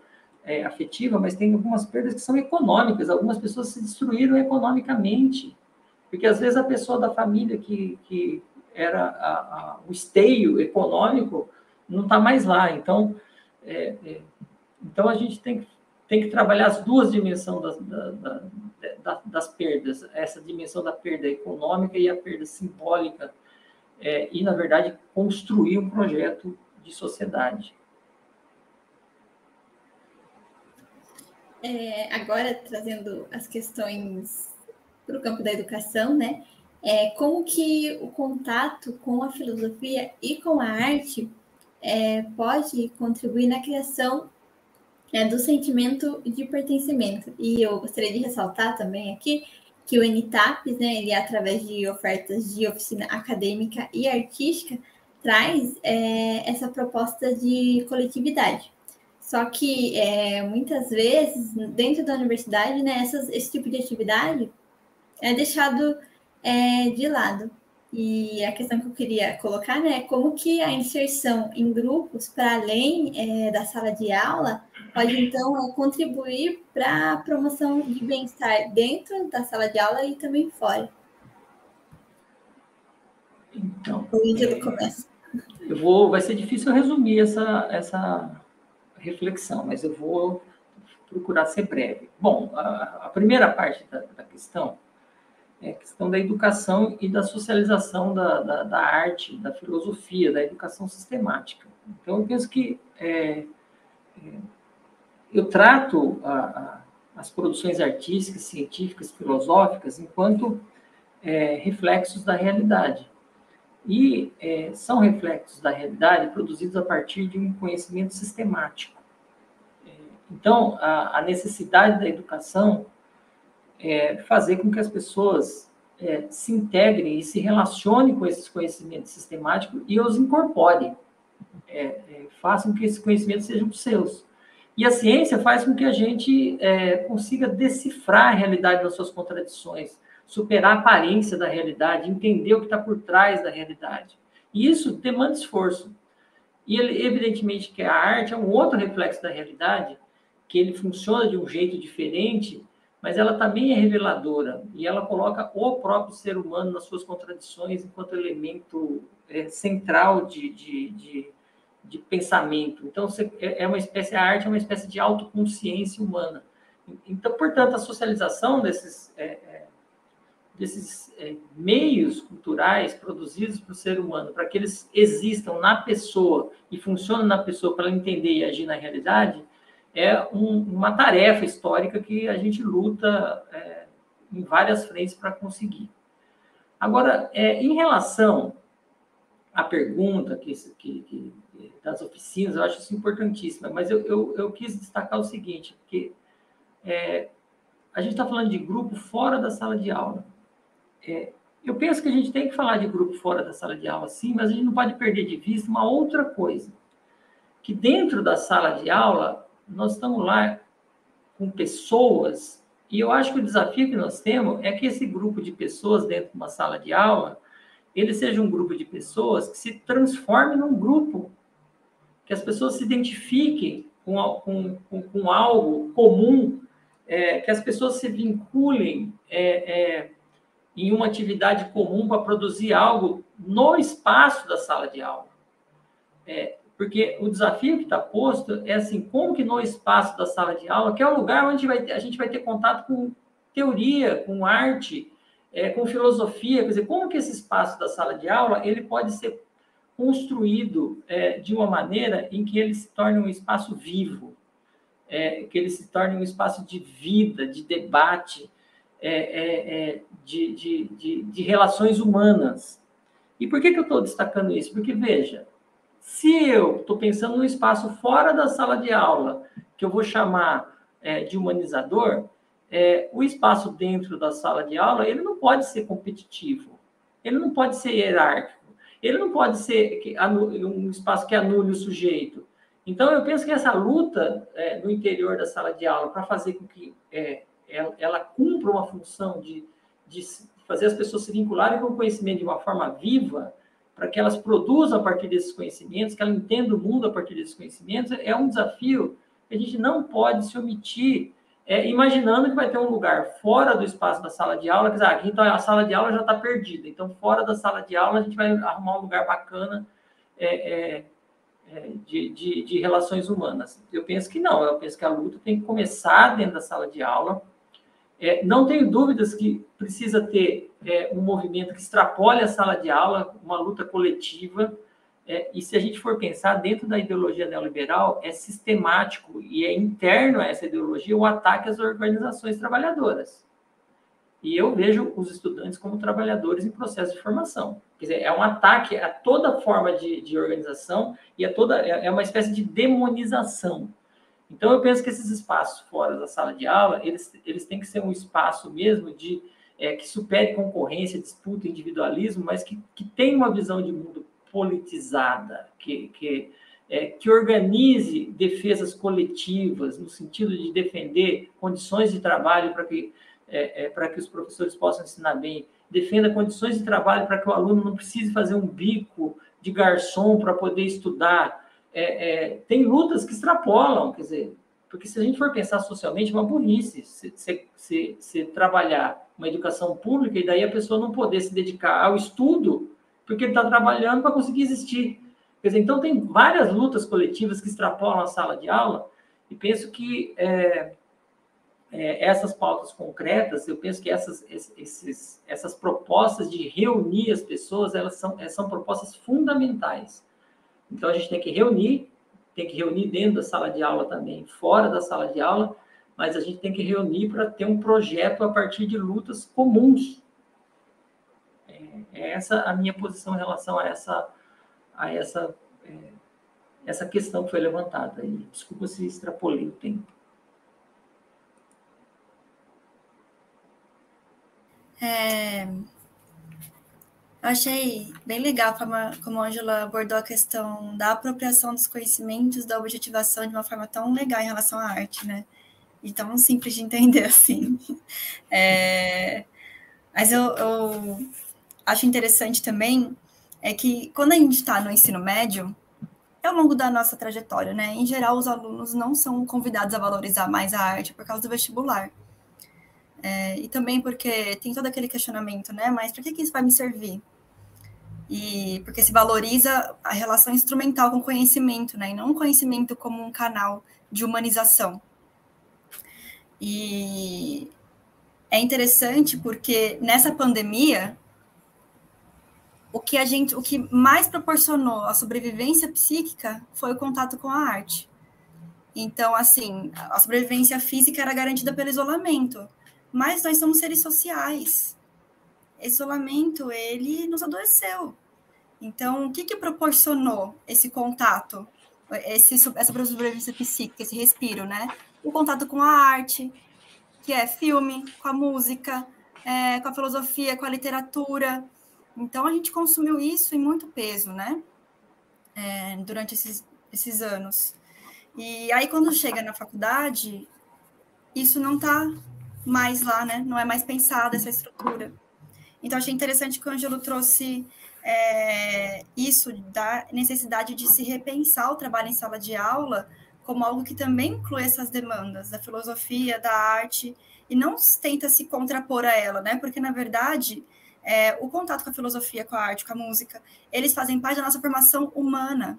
S4: afetiva, mas tem algumas perdas que são econômicas. Algumas pessoas se destruíram economicamente, porque às vezes a pessoa da família que era o esteio econômico não está mais lá. Então, então a gente tem que trabalhar as duas dimensões das perdas, essa dimensão da perda econômica e a perda simbólica, e, na verdade, construir um projeto de sociedade.
S1: Agora, trazendo as questões para o campo da educação, né? Como que o contato com a filosofia e com a arte pode contribuir na criação do sentimento de pertencimento. E eu gostaria de ressaltar também aqui que o NTAPS, né, ele, através de ofertas de oficina acadêmica e artística, traz essa proposta de coletividade. Só que, muitas vezes, dentro da universidade, né, esse tipo de atividade é deixado de lado. E a questão que eu queria colocar, né, é como que a inserção em grupos, para além da sala de aula, pode, então, contribuir para a promoção de bem-estar dentro da sala de aula e também fora.
S4: Então,
S1: o Índio começa.
S4: Vai ser difícil eu resumir essa reflexão, mas eu vou procurar ser breve. Bom, a primeira parte da questão é a questão da educação e da socialização da arte, da filosofia, da educação sistemática. Então, eu penso que eu trato as produções artísticas, científicas, filosóficas, enquanto reflexos da realidade. E são reflexos da realidade produzidos a partir de um conhecimento sistemático. Então, a necessidade da educação é fazer com que as pessoas se integrem e se relacionem com esses conhecimentos sistemáticos e os incorporem. Façam que esses conhecimentos sejam seus. E a ciência faz com que a gente consiga decifrar a realidade das suas contradições, superar a aparência da realidade, entender o que está por trás da realidade. E isso demanda esforço. E, evidentemente, que a arte é um outro reflexo da realidade, que ele funciona de um jeito diferente, mas ela também é reveladora, e ela coloca o próprio ser humano nas suas contradições enquanto elemento central de pensamento. Então, a arte é uma espécie de autoconsciência humana. Então, portanto, a socialização desses meios culturais produzidos pelo ser humano, para que eles existam na pessoa e funcionem na pessoa para ela entender e agir na realidade, é uma tarefa histórica que a gente luta em várias frentes para conseguir. Agora, em relação à pergunta das oficinas, eu acho isso importantíssima, mas eu quis destacar o seguinte, porque a gente está falando de grupo fora da sala de aula. Eu penso que a gente tem que falar de grupo fora da sala de aula, sim, mas a gente não pode perder de vista uma outra coisa, que dentro da sala de aula, nós estamos lá com pessoas, e eu acho que o desafio que nós temos é que esse grupo de pessoas dentro de uma sala de aula, ele seja um grupo de pessoas que se transforme num grupo, que as pessoas se identifiquem com algo comum, que as pessoas se vinculem em uma atividade comum para produzir algo no espaço da sala de aula. Porque o desafio que está posto é assim, como que no espaço da sala de aula, que é o lugar onde a gente vai ter contato com teoria, com arte, com filosofia, quer dizer, como que esse espaço da sala de aula ele pode ser construído de uma maneira em que ele se torne um espaço vivo, que ele se torne um espaço de vida, de debate, de relações humanas. E por que eu estou destacando isso? Porque, veja, se eu estou pensando num espaço fora da sala de aula, que eu vou chamar de humanizador, o espaço dentro da sala de aula, ele não pode ser competitivo, ele não pode ser hierárquico, ele não pode ser um espaço que anule o sujeito. Então, eu penso que essa luta no interior da sala de aula, para fazer com que ela cumpra uma função de fazer as pessoas se vincularem com o conhecimento de uma forma viva, para que elas produzam a partir desses conhecimentos, que elas entendam o mundo a partir desses conhecimentos, é um desafio A gente não pode se omitir imaginando que vai ter um lugar fora do espaço da sala de aula, quer dizer, aqui então a sala de aula já está perdida, então fora da sala de aula a gente vai arrumar um lugar bacana de relações humanas. Eu penso que não, eu penso que a luta tem que começar dentro da sala de aula. Não tenho dúvidas que precisa ter um movimento que extrapole a sala de aula, uma luta coletiva, e se a gente for pensar dentro da ideologia neoliberal, é sistemático e é interno a essa ideologia o ataque às organizações trabalhadoras. E eu vejo os estudantes como trabalhadores em processo de formação. Quer dizer, é um ataque a toda forma de organização e é uma espécie de demonização. Então, eu penso que esses espaços fora da sala de aula, eles têm que ser um espaço mesmo que supere concorrência, disputa, individualismo, mas que tenha uma visão de mundo politizada, que organize defesas coletivas, no sentido de defender condições de trabalho para que os professores possam ensinar bem, defenda condições de trabalho para que o aluno não precise fazer um bico de garçom para poder estudar. Tem lutas que extrapolam, quer dizer, porque se a gente for pensar socialmente, é uma burrice se trabalhar uma educação pública e daí a pessoa não poder se dedicar ao estudo porque ele está trabalhando para conseguir existir. Quer dizer, então tem várias lutas coletivas que extrapolam a sala de aula e penso que essas pautas concretas, eu penso que essas propostas de reunir as pessoas, elas são propostas fundamentais. Então, a gente tem que reunir dentro da sala de aula também, fora da sala de aula, mas a gente tem que reunir para ter um projeto a partir de lutas comuns. Essa a minha posição em relação a essa questão que foi levantada. E desculpa se extrapolei o tempo.
S3: Eu achei bem legal como a Ângela abordou a questão da apropriação dos conhecimentos, da objetivação de uma forma tão legal em relação à arte, né? E tão simples de entender, assim. Mas eu acho interessante também que quando a gente está no ensino médio, ao longo da nossa trajetória, né? Em geral, os alunos não são convidados a valorizar mais a arte por causa do vestibular. E também porque tem todo aquele questionamento, né? Mas para que isso vai me servir? E porque se valoriza a relação instrumental com o conhecimento, né? E não o conhecimento como um canal de humanização. E é interessante porque nessa pandemia, o que mais proporcionou a sobrevivência psíquica foi o contato com a arte. Então, assim, a sobrevivência física era garantida pelo isolamento, mas nós somos seres sociais. Esse isolamento, ele nos adoeceu. Então, o que proporcionou esse contato, essa sobrevivência psíquica, esse respiro, né? O contato com a arte, que é filme, com a música, com a filosofia, com a literatura. Então, a gente consumiu isso em muito peso, né? Durante esses anos. E aí, quando chega na faculdade, isso não está mais lá, né? Não é mais pensada essa estrutura. Então, achei interessante que o Ângelo trouxe isso da necessidade de se repensar o trabalho em sala de aula como algo que também inclui essas demandas da filosofia, da arte, e não tenta se contrapor a ela, né? Porque, na verdade, o contato com a filosofia, com a arte, com a música, eles fazem parte da nossa formação humana.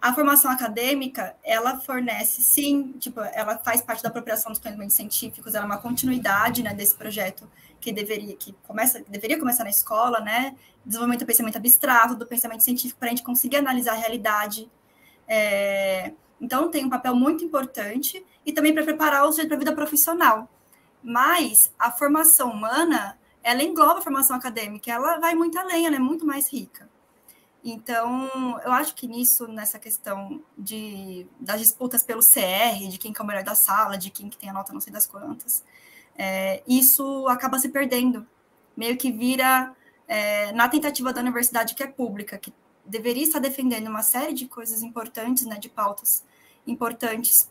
S3: A formação acadêmica, ela fornece, sim, ela faz parte da apropriação dos conhecimentos científicos, ela é uma continuidade, né, desse projeto que deveria começar na escola, né, desenvolvimento do pensamento abstrato, do pensamento científico, para a gente conseguir analisar a realidade. Então, tem um papel muito importante e também para preparar o sujeito para a vida profissional. Mas a formação humana, ela engloba a formação acadêmica, ela vai muito além, ela é muito mais rica. Então, eu acho que nessa questão das disputas pelo CR, de quem que é o melhor da sala, de quem que tem a nota não sei das quantas, isso acaba se perdendo. Meio que vira, na tentativa da universidade que é pública, que deveria estar defendendo uma série de coisas importantes, né, de pautas importantes,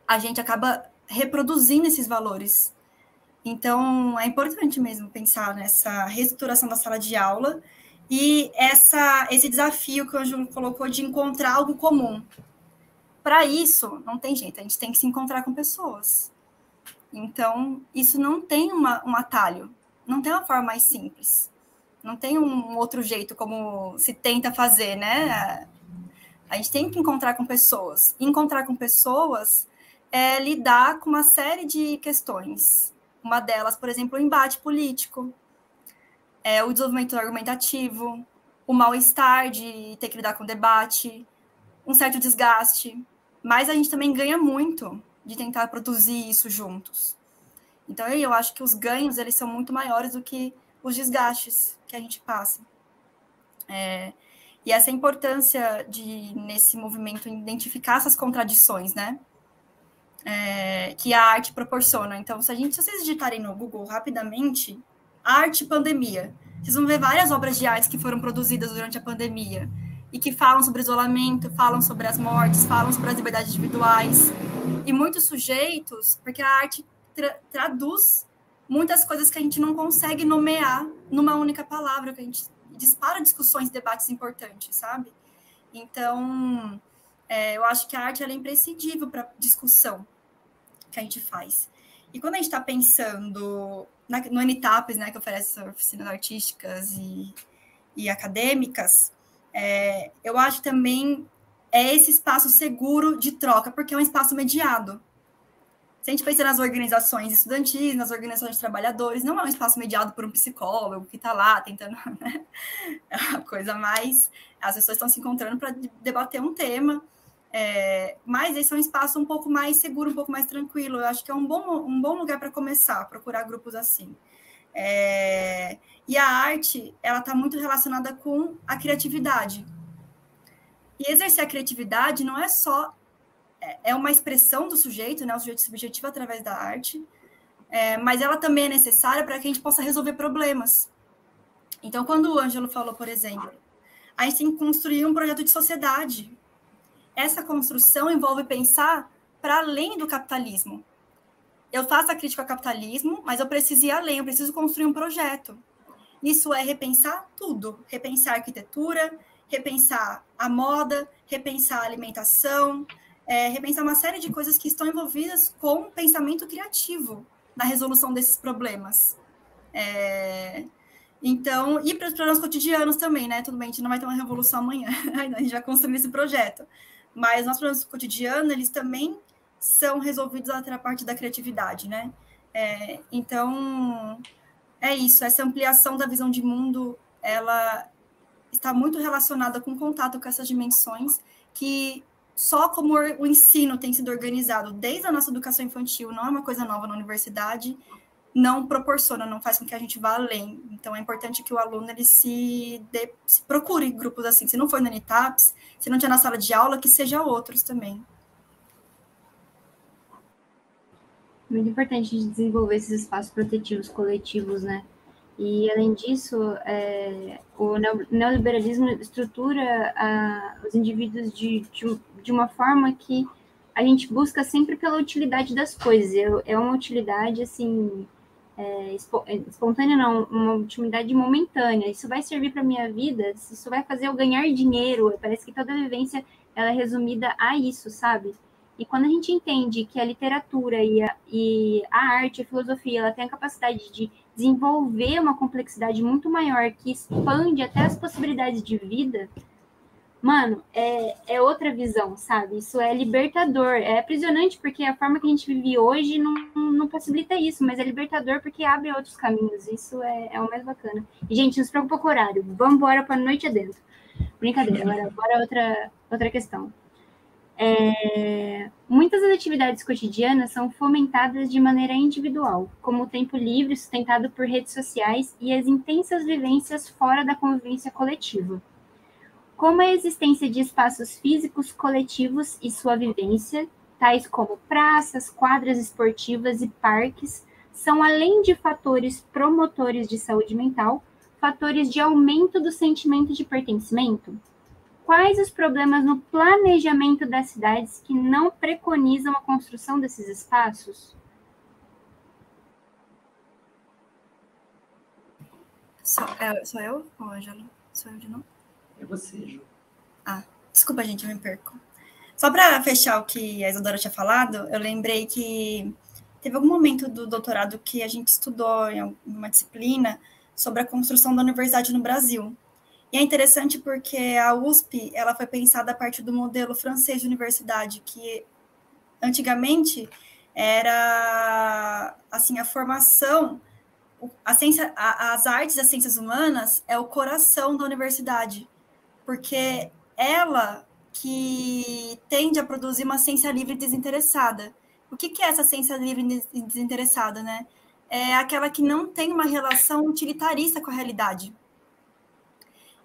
S3: a gente acaba reproduzindo esses valores. Então, é importante mesmo pensar nessa reestruturação da sala de aula e esse desafio que o Ângelo colocou de encontrar algo comum. para isso, não tem jeito, a gente tem que se encontrar com pessoas. Então, isso não tem um atalho, não tem uma forma mais simples. Não tem um outro jeito como se tenta fazer, né? A gente tem que encontrar com pessoas. E encontrar com pessoas é lidar com uma série de questões. Uma delas, por exemplo, o embate político, o desenvolvimento argumentativo, o mal-estar de ter que lidar com o debate, um certo desgaste. Mas a gente também ganha muito de tentar produzir isso juntos. Então, eu acho que os ganhos, eles são muito maiores do que os desgastes que a gente passa. E essa importância de, nesse movimento, identificar essas contradições, né? Que a arte proporciona. Então, se vocês digitarem no Google rapidamente, arte pandemia, vocês vão ver várias obras de arte que foram produzidas durante a pandemia e que falam sobre isolamento, falam sobre as mortes, falam sobre as liberdades individuais. E muitos sujeitos, porque a arte traduz muitas coisas que a gente não consegue nomear numa única palavra, que a gente dispara discussões, debates importantes, sabe? Então, eu acho que a arte ela é imprescindível para a discussão que a gente faz. E quando a gente está pensando no NTAPs, né, que oferece oficinas artísticas e acadêmicas, eu acho também esse espaço seguro de troca, porque é um espaço mediado. Se a gente pensa nas organizações estudantis, nas organizações de trabalhadores, não é um espaço mediado por um psicólogo que está lá tentando, né? É uma coisa mais... As pessoas estão se encontrando para debater um tema, mas esse é um espaço um pouco mais seguro, um pouco mais tranquilo. Eu acho que é um bom lugar para começar, procurar grupos assim. E a arte, ela está muito relacionada com a criatividade. E exercer a criatividade não é só... É uma expressão do sujeito, né? O sujeito subjetivo através da arte, mas ela também é necessária para que a gente possa resolver problemas. Então, quando o Ângelo falou, por exemplo, a gente tem que construir um projeto de sociedade. Essa construção envolve pensar para além do capitalismo. Eu faço a crítica ao capitalismo, mas eu preciso ir além, eu preciso construir um projeto. Isso é repensar tudo, repensar a arquitetura, repensar a moda, repensar a alimentação, repensar uma série de coisas que estão envolvidas com o pensamento criativo na resolução desses problemas. Então, e para os problemas cotidianos também, né? Tudo bem, a gente não vai ter uma revolução amanhã, a gente vai construir esse projeto. Mas nossos problemas cotidianos, eles também são resolvidos até a parte da criatividade, né? Então, é isso, essa ampliação da visão de mundo, ela está muito relacionada com o contato com essas dimensões que só como o ensino tem sido organizado desde a nossa educação infantil, não é uma coisa nova na universidade, não proporciona, não faz com que a gente vá além. Então, é importante que o aluno ele se procure grupos assim. Se não for no NTAPs, se não tiver na sala de aula, que seja outros também.
S2: Muito importante desenvolver esses espaços protetivos coletivos, né? E, além disso, o neoliberalismo estrutura os indivíduos de uma forma que a gente busca sempre pela utilidade das coisas. É uma utilidade, assim, espontânea não, uma utilidade momentânea. Isso vai servir para a minha vida, isso vai fazer eu ganhar dinheiro. Parece que toda a vivência ela é resumida a isso, sabe? E quando a gente entende que a literatura e a arte, a filosofia, ela tem a capacidade de desenvolver uma complexidade muito maior que expande até as possibilidades de vida, mano, é outra visão, sabe? Isso é libertador. É aprisionante porque a forma que a gente vive hoje não possibilita isso, mas é libertador porque abre outros caminhos. Isso é o mais bacana. E, gente, não se preocupa com o horário. Vamos embora para a noite adentro. Brincadeira, agora bora outra questão. Muitas das atividades cotidianas são fomentadas de maneira individual, como o tempo livre sustentado por redes sociais e as intensas vivências fora da convivência coletiva. Como a existência de espaços físicos coletivos e sua vivência, tais como praças, quadras esportivas e parques, são, além de fatores promotores de saúde mental, fatores de aumento do sentimento de pertencimento? Quais os problemas no planejamento das cidades que não preconizam a construção desses espaços?
S3: Sou eu, Ângelo? Sou eu de novo?
S4: É você, Ju.
S3: Desculpa, gente, eu me perco. Só para fechar o que a Isadora tinha falado, eu lembrei que teve algum momento do doutorado que a gente estudou em uma disciplina sobre a construção da universidade no Brasil. E é interessante porque a USP ela foi pensada a partir do modelo francês de universidade, que antigamente era assim, a formação, as artes e as ciências humanas é o coração da universidade, porque ela que tende a produzir uma ciência livre e desinteressada. O que é essa ciência livre e desinteressada, né? É aquela que não tem uma relação utilitarista com a realidade.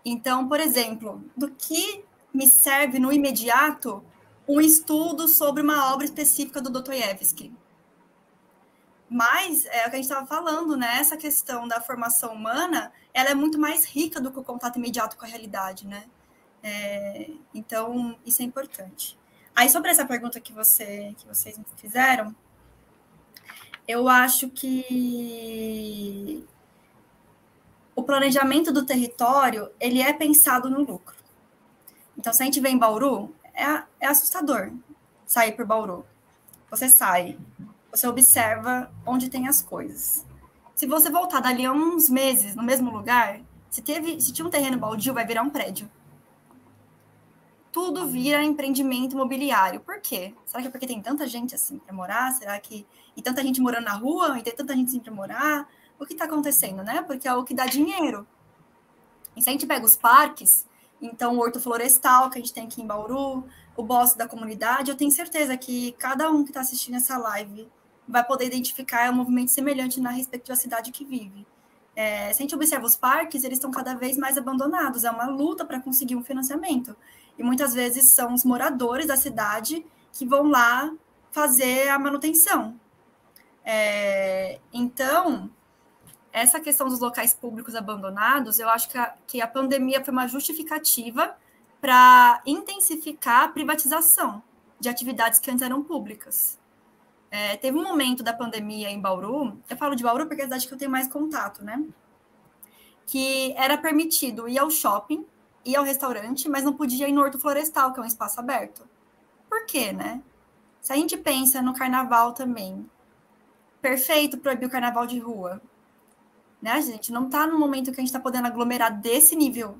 S3: Então, por exemplo, do que me serve no imediato um estudo sobre uma obra específica do Dostoiévski? Mas é o que a gente estava falando, né? Essa questão da formação humana, ela é muito mais rica do que o contato imediato com a realidade, né? Então, isso é importante. Aí, sobre essa pergunta que vocês me fizeram, eu acho que o planejamento do território, ele é pensado no lucro. Então, se a gente vê em Bauru, é assustador sair por Bauru. Você sai, você observa onde tem as coisas. Se você voltar dali a uns meses no mesmo lugar, se tinha um terreno baldio, vai virar um prédio. Tudo vira empreendimento imobiliário. Por quê? Será que é porque tem tanta gente assim para morar? Será que... E tanta gente morando na rua? E tem tanta gente assim para morar? O que está acontecendo, né? Porque é o que dá dinheiro. E se a gente pega os parques, então o Horto Florestal, que a gente tem aqui em Bauru, o Bosque da Comunidade, eu tenho certeza que cada um que está assistindo essa live vai poder identificar um movimento semelhante na respectiva cidade que vive. Se a gente observa os parques, eles estão cada vez mais abandonados. É uma luta para conseguir um financiamento. E muitas vezes são os moradores da cidade que vão lá fazer a manutenção. Então, essa questão dos locais públicos abandonados, eu acho que a pandemia foi uma justificativa para intensificar a privatização de atividades que antes eram públicas. Teve um momento da pandemia em Bauru, eu falo de Bauru porque é a cidade que eu tenho mais contato, né? Que era permitido ir ao shopping, ir ao restaurante, mas não podia ir no Horto Florestal, que é um espaço aberto. Por quê, né? Se a gente pensa no carnaval também, perfeito proibir o carnaval de rua. Né? A gente não está no momento que a gente está podendo aglomerar desse nível.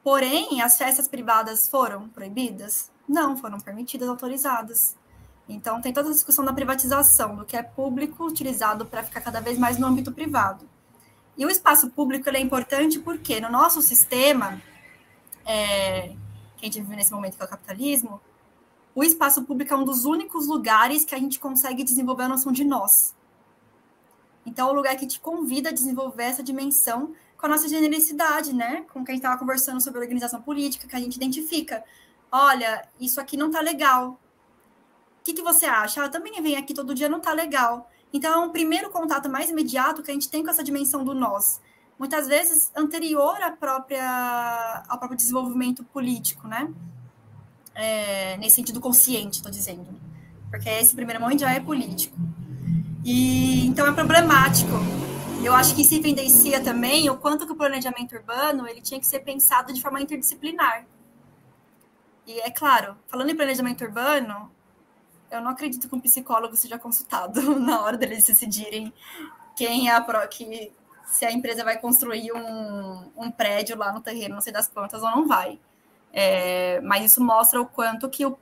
S3: Porém, as festas privadas foram proibidas? Não, foram permitidas, autorizadas. Então, tem toda a discussão da privatização, do que é público utilizado para ficar cada vez mais no âmbito privado. E o espaço público ele é importante porque no nosso sistema, que a gente vive nesse momento, que é o capitalismo, o espaço público é um dos únicos lugares que a gente consegue desenvolver a noção de nós. Então, é o lugar que te convida a desenvolver essa dimensão com a nossa genericidade, né? Com o que a gente estava conversando sobre organização política, que a gente identifica. Olha, isso aqui não está legal. O que você acha? Eu também venho aqui todo dia, não está legal. Então, é um primeiro contato mais imediato que a gente tem com essa dimensão do nós. Muitas vezes anterior ao próprio desenvolvimento político, né? Nesse sentido consciente, estou dizendo. Porque esse primeiro momento já é político. E, então, é problemático. Eu acho que se evidencia também o quanto que o planejamento urbano ele tinha que ser pensado de forma interdisciplinar. E, é claro, falando em planejamento urbano, eu não acredito que um psicólogo seja consultado na hora deles decidirem quem é se a empresa vai construir um prédio lá no terreno, não sei das quantas, ou não vai. Mas isso mostra o quanto que o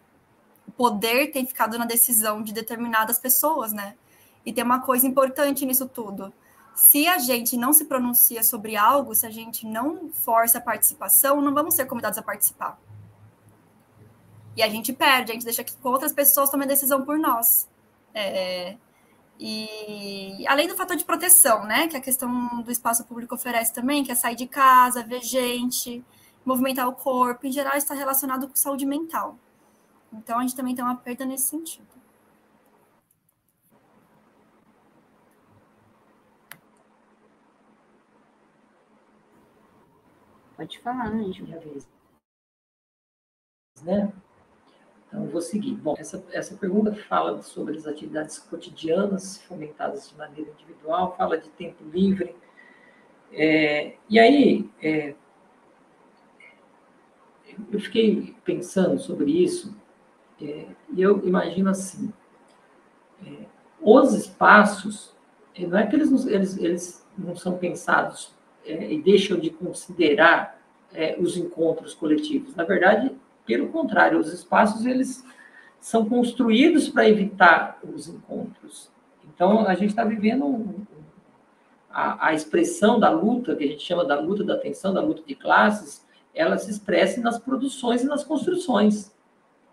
S3: poder tem ficado na decisão de determinadas pessoas, né? E tem uma coisa importante nisso tudo. Se a gente não se pronuncia sobre algo, se a gente não força a participação, não vamos ser convidados a participar. E a gente perde, a gente deixa que outras pessoas tomem a decisão por nós. E além do fator de proteção, né, que a questão do espaço público oferece também, que é sair de casa, ver gente, movimentar o corpo, em geral está relacionado com saúde mental. Então, a gente também tem uma perda nesse sentido.
S2: Pode falar, Ângelo.
S4: Minha vez. Né? Então, eu vou seguir. Bom, essa pergunta fala sobre as atividades cotidianas fomentadas de maneira individual, fala de tempo livre. E aí, eu fiquei pensando sobre isso, eu imagino assim, os espaços, não é que eles não são pensados e deixam de considerar os encontros coletivos. Na verdade, pelo contrário, os espaços eles são construídos para evitar os encontros. Então, a gente está vivendo a expressão da luta, que a gente chama da luta da atenção, da luta de classes, ela se expressa nas produções e nas construções.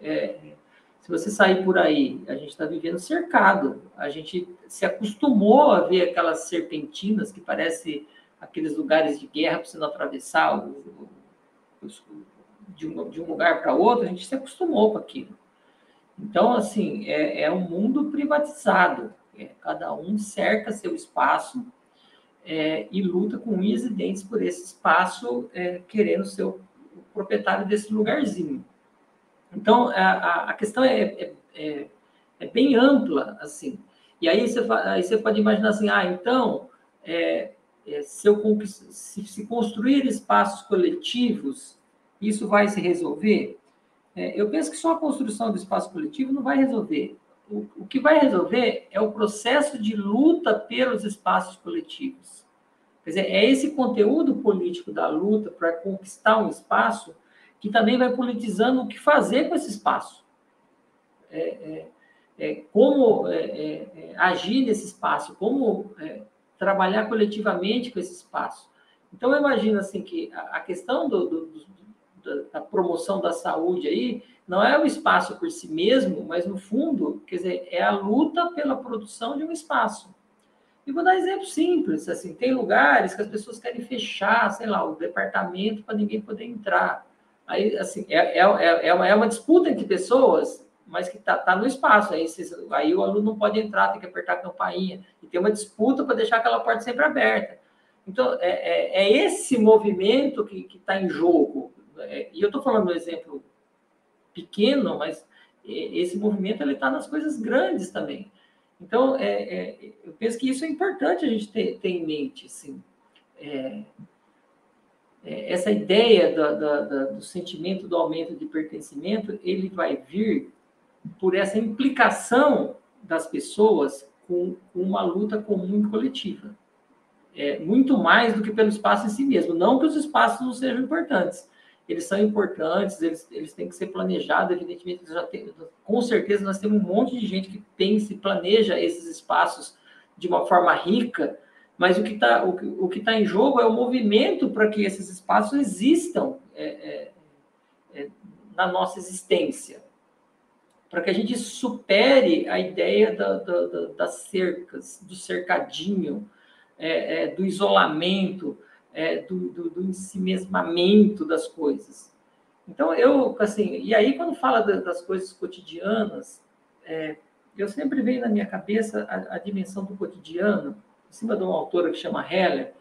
S4: Se você sair por aí, a gente está vivendo cercado. A gente se acostumou a ver aquelas serpentinas que parecem aqueles lugares de guerra para você não atravessar de um lugar para outro. A gente se acostumou com aquilo. Então, assim, é um mundo privatizado. Cada um cerca seu espaço e luta com unhas e dentes por esse espaço, querendo ser o proprietário desse lugarzinho. Então, a questão é bem ampla, assim. E aí você pode imaginar assim, então, se construir espaços coletivos, isso vai se resolver? Eu penso que só a construção do espaço coletivo não vai resolver. O que vai resolver é o processo de luta pelos espaços coletivos. Quer dizer, é esse conteúdo político da luta para conquistar um espaço que também vai politizando o que fazer com esse espaço. Como agir nesse espaço, como trabalhar coletivamente com esse espaço. Então, eu imagino assim, que a questão da promoção da saúde aí não é o espaço por si mesmo, mas, no fundo, quer dizer, é a luta pela produção de um espaço. E vou dar um exemplo simples, assim, tem lugares que as pessoas querem fechar, sei lá, o departamento para ninguém poder entrar. Aí, assim, é uma disputa entre pessoas, mas que tá no espaço. Aí o aluno não pode entrar, tem que apertar a campainha. E tem uma disputa para deixar aquela porta sempre aberta. Então, é esse movimento que está em jogo. E eu estou falando um exemplo pequeno, mas esse movimento está nas coisas grandes também. Então, eu penso que isso é importante a gente ter em mente, assim. Essa ideia do sentimento do aumento de pertencimento, ele vai vir por essa implicação das pessoas com uma luta comum e coletiva. Muito mais do que pelo espaço em si mesmo. Não que os espaços não sejam importantes. Eles são importantes, eles têm que ser planejados, evidentemente. Com certeza, nós temos um monte de gente que pensa e planeja esses espaços de uma forma rica, mas o que está em jogo é o movimento para que esses espaços existam na nossa existência. Para que a gente supere a ideia das cercas, do cercadinho, do isolamento, do ensimesmamento das coisas. Então, e aí, quando fala das coisas cotidianas, eu sempre vejo na minha cabeça a dimensão do cotidiano, em cima de uma autora que chama Heller,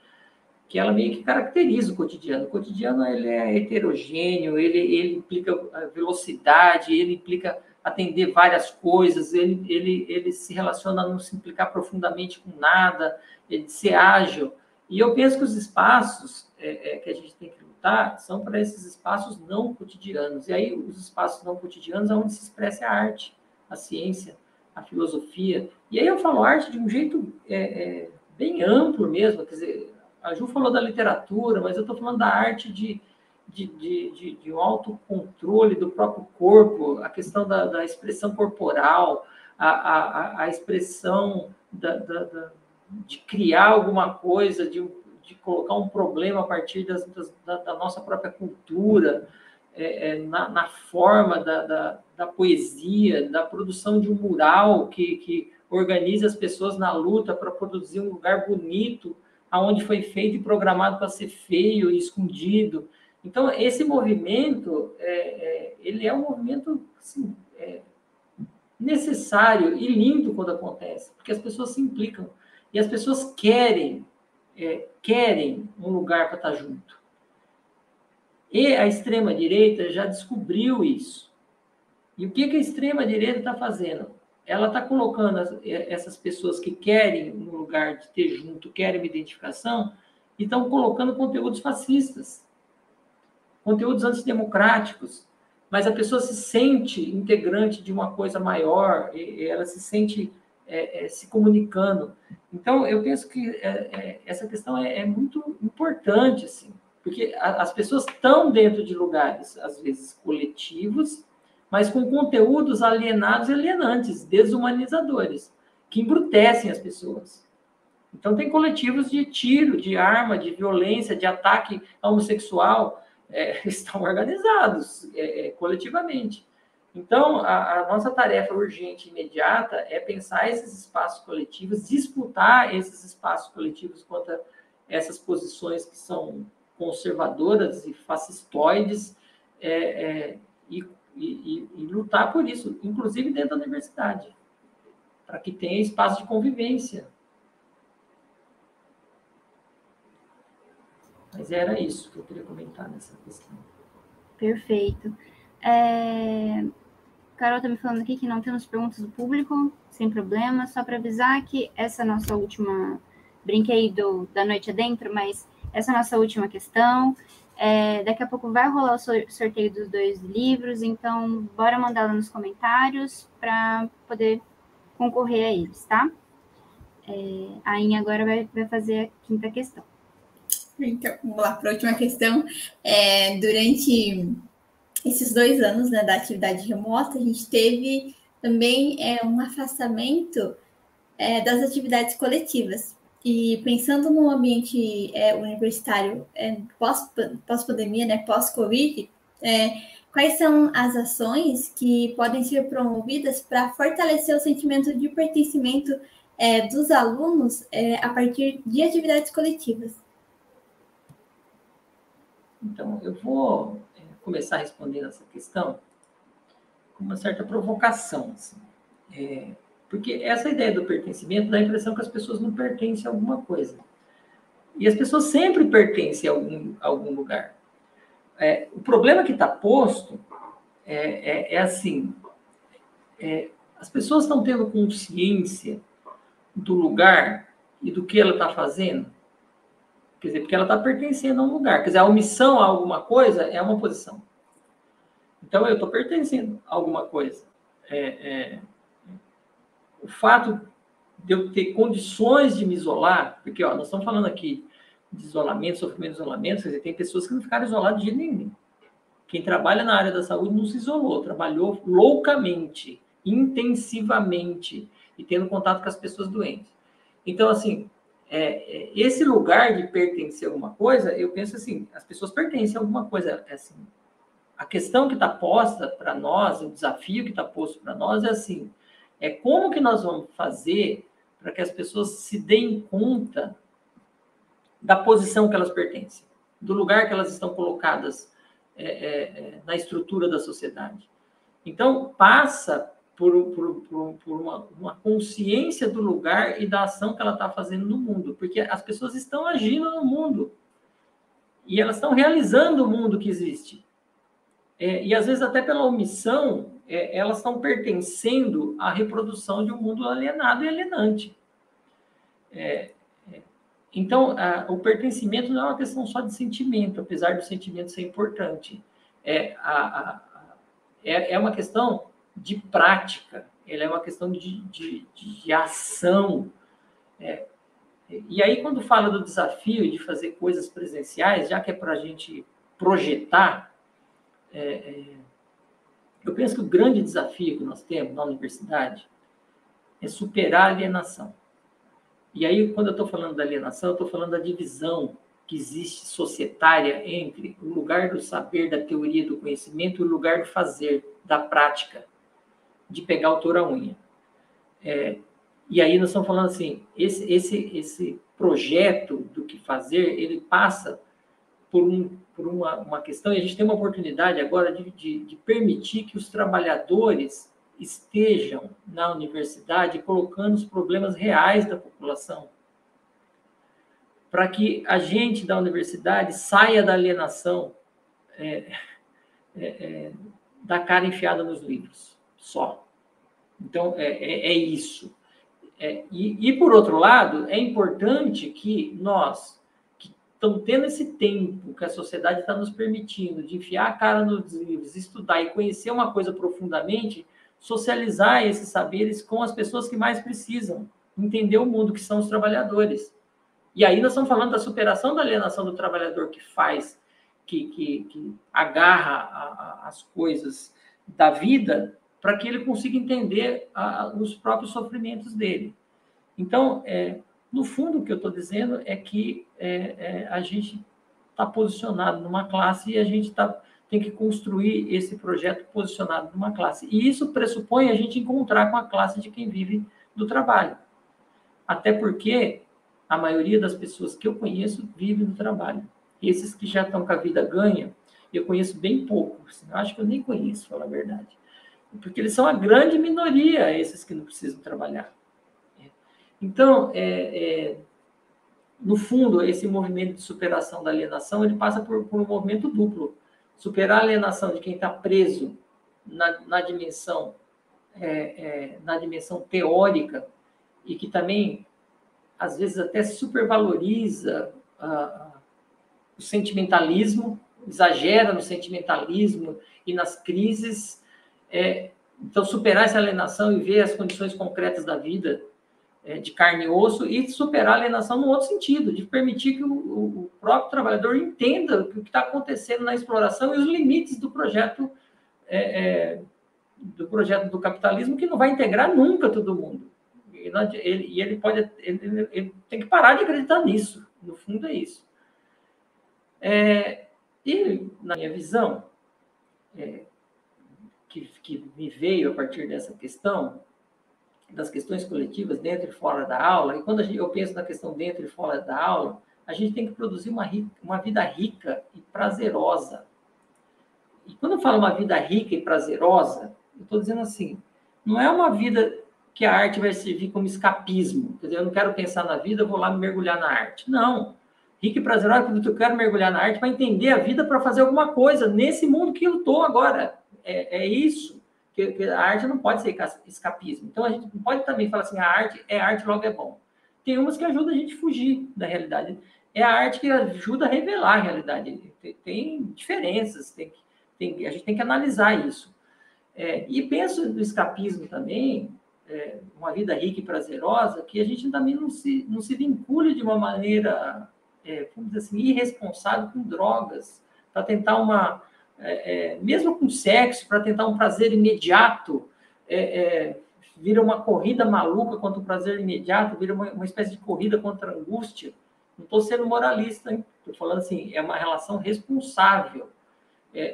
S4: que ela meio que caracteriza o cotidiano. O cotidiano, ele é heterogêneo, ele implica velocidade, ele implica atender várias coisas, ele se relaciona a não se implicar profundamente com nada, ele ser ágil. E eu penso que os espaços que a gente tem que lutar são para esses espaços não cotidianos. E aí, os espaços não cotidianos é onde se expressa a arte, a ciência, a filosofia. E aí eu falo arte de um jeito bem amplo mesmo. Quer dizer, a Ju falou da literatura, mas eu estou falando da arte de um autocontrole do próprio corpo, a questão da expressão corporal, a expressão de criar alguma coisa, de colocar um problema a partir da nossa própria cultura, na forma da poesia, da produção de um mural que organiza as pessoas na luta para produzir um lugar bonito, aonde foi feito e programado para ser feio e escondido. Então, esse movimento, ele é um movimento assim, necessário e lindo quando acontece, porque as pessoas se implicam. E as pessoas querem um lugar para estar junto. E a extrema-direita já descobriu isso. E o que a extrema-direita está fazendo? Ela está colocando essas pessoas que querem um lugar de ter junto, querem uma identificação, e estão colocando conteúdos fascistas, conteúdos antidemocráticos, mas a pessoa se sente integrante de uma coisa maior, e ela se sente se comunicando. Então, eu penso que essa questão é muito importante, assim, porque as pessoas estão dentro de lugares, às vezes, coletivos, mas com conteúdos alienados e alienantes, desumanizadores, que embrutecem as pessoas. Então, tem coletivos de tiro, de arma, de violência, de ataque homossexual, estão organizados coletivamente. Então, a nossa tarefa urgente e imediata é pensar esses espaços coletivos, disputar esses espaços coletivos contra essas posições que são conservadoras e fascistoides, e lutar por isso, inclusive dentro da universidade, para que tenha espaço de convivência. Mas era isso que eu queria comentar nessa questão.
S2: Perfeito. Carol está me falando aqui que não temos perguntas do público, sem problema, só para avisar que essa nossa última... Brinquei da noite adentro, mas essa nossa última questão, daqui a pouco vai rolar o sorteio dos 2 livros, então bora mandar lá nos comentários para poder concorrer a eles, tá? A Inha agora vai fazer a 5ª questão.
S1: Então, vamos lá para a última questão. Durante esses 2 anos, né, da atividade remota, a gente teve também um afastamento das atividades coletivas. E pensando no ambiente universitário pós-pandemia, né, pós-Covid, quais são as ações que podem ser promovidas para fortalecer o sentimento de pertencimento dos alunos a partir de atividades coletivas?
S4: Então, eu vou começar respondendo essa questão com uma certa provocação, assim. Porque essa ideia do pertencimento dá a impressão que as pessoas não pertencem a alguma coisa. E as pessoas sempre pertencem a algum lugar. O problema que está posto assim, as pessoas estão tendo consciência do lugar e do que ela está fazendo. Quer dizer, porque ela está pertencendo a um lugar. Quer dizer, a omissão a alguma coisa é uma posição. Então, eu estou pertencendo a alguma coisa. O fato de eu ter condições de me isolar, porque nós estamos falando aqui de isolamento, sofrimento de isolamento, quer dizer, tem pessoas que não ficaram isoladas de jeito nenhum. Quem trabalha na área da saúde não se isolou, trabalhou loucamente, intensivamente, e tendo contato com as pessoas doentes. Então, assim, esse lugar de pertencer a alguma coisa, eu penso assim, as pessoas pertencem a alguma coisa. Assim, a questão que está posta para nós, o desafio que está posto para nós é assim, como que nós vamos fazer para que as pessoas se deem conta da posição que elas pertencem, do lugar que elas estão colocadas na estrutura da sociedade. Então, passa por uma consciência do lugar e da ação que ela está fazendo no mundo, porque as pessoas estão agindo no mundo e elas estão realizando o mundo que existe. E, às vezes, até pela omissão, elas estão pertencendo à reprodução de um mundo alienado e alienante. Então, o pertencimento não é uma questão só de sentimento, apesar do sentimento ser importante. É uma questão de prática, ela é uma questão de ação. E aí, quando fala do desafio de fazer coisas presenciais, já que é para a gente projetar, eu penso que o grande desafio que nós temos na universidade é superar a alienação. E aí, quando eu estou falando da alienação, eu estou falando da divisão que existe societária entre o lugar do saber, da teoria, do conhecimento e o lugar do fazer, da prática, de pegar o touro à unha. E aí nós estamos falando assim, esse projeto do que fazer, ele passa por uma questão, e a gente tem uma oportunidade agora de permitir que os trabalhadores estejam na universidade colocando os problemas reais da população, para que a gente da universidade saia da alienação da cara enfiada nos livros, só. Então, é isso. E, por outro lado, é importante que nós, que estão tendo esse tempo que a sociedade está nos permitindo de enfiar a cara nos livros, estudar e conhecer uma coisa profundamente, socializar esses saberes com as pessoas que mais precisam, entender o mundo, que são os trabalhadores. E aí nós estamos falando da superação da alienação do trabalhador que faz, que agarra as coisas da vida para que ele consiga entender os próprios sofrimentos dele. Então, no fundo, o que eu estou dizendo é que a gente está posicionado numa classe e a gente tem que construir esse projeto posicionado numa classe. E isso pressupõe a gente encontrar com a classe de quem vive do trabalho. Até porque a maioria das pessoas que eu conheço vive do trabalho. Esses que já estão com a vida ganha, eu conheço bem poucos. Acho que eu nem conheço, falar a verdade. Porque eles são a grande minoria, esses que não precisam trabalhar. Então, no fundo, esse movimento de superação da alienação, ele passa por um movimento duplo. Superar a alienação de quem está preso na dimensão teórica e que também, às vezes, até supervaloriza o sentimentalismo, exagera no sentimentalismo e nas crises. Então, superar essa alienação e ver as condições concretas da vida de carne e osso, e superar a alienação no outro sentido, de permitir que o próprio trabalhador entenda o que está acontecendo na exploração e os limites do projeto do capitalismo, que não vai integrar nunca todo mundo. Ele tem que parar de acreditar nisso. No fundo, é isso. E, na minha visão, que me veio a partir dessa questão, das questões coletivas dentro e fora da aula, e quando eu penso na questão dentro e fora da aula, a gente tem que produzir uma vida rica e prazerosa. E quando eu falo uma vida rica e prazerosa, eu estou dizendo assim, não é uma vida que a arte vai servir como escapismo. Quer dizer, eu não quero pensar na vida, eu vou lá me mergulhar na arte. Não. Rica e prazerosa, porque eu quero mergulhar na arte para entender a vida, para fazer alguma coisa nesse mundo que eu estou agora. É isso. Que a arte não pode ser escapismo. Então, a gente não pode também falar assim, a arte é arte, logo é bom. Tem umas que ajudam a gente a fugir da realidade. É a arte que ajuda a revelar a realidade. Tem diferenças, a gente tem que analisar isso. E penso no escapismo também, uma vida rica e prazerosa, que a gente também não se vincule de uma maneira, vamos dizer assim, irresponsável com drogas, para tentar mesmo com sexo, para tentar um prazer imediato, vira uma corrida maluca contra o prazer imediato, vira uma espécie de corrida contra a angústia. Não estou sendo moralista, hein? Estou falando assim, é uma relação responsável.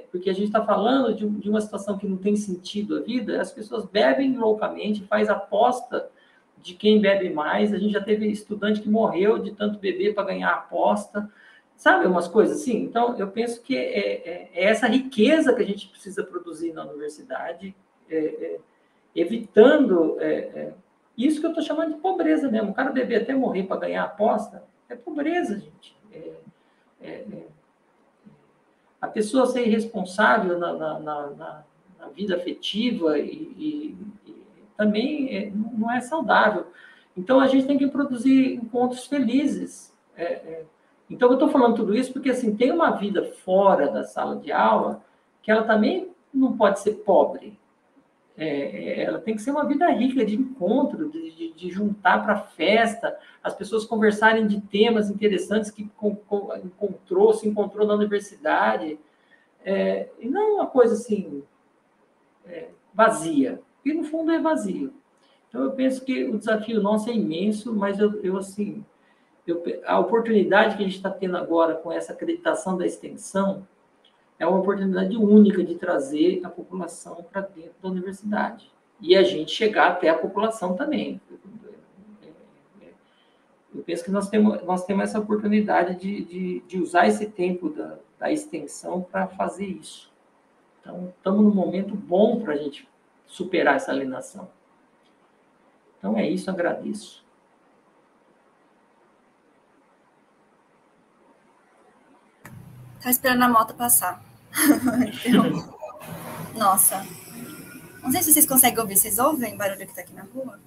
S4: Porque a gente está falando de uma situação que não tem sentido a vida, as pessoas bebem loucamente, faz aposta de quem bebe mais. A gente já teve estudante que morreu de tanto beber para ganhar aposta. Sabe, umas coisas assim? Então, eu penso que é essa riqueza que a gente precisa produzir na universidade, evitando isso que eu estou chamando de pobreza mesmo. O cara beber até morrer para ganhar aposta é pobreza, gente. A pessoa ser irresponsável na vida afetiva e também não é saudável. Então, a gente tem que produzir encontros felizes. Então, eu estou falando tudo isso porque, assim, tem uma vida fora da sala de aula que ela também não pode ser pobre. Ela tem que ser uma vida rica de encontro, de juntar para festa, as pessoas conversarem de temas interessantes que se encontrou na universidade. E não uma coisa, assim, vazia. E, no fundo, é vazio. Então, eu penso que o desafio nosso é imenso, mas a oportunidade que a gente está tendo agora com essa acreditação da extensão é uma oportunidade única de trazer a população para dentro da universidade. E a gente chegar até a população também. Eu penso que nós temos essa oportunidade de usar esse tempo da extensão para fazer isso. Então, estamos num momento bom para a gente superar essa alienação. Então, é isso, agradeço.
S3: Tá esperando a moto passar. Então, nossa. Não sei se vocês conseguem ouvir. Vocês ouvem o barulho que tá aqui na rua?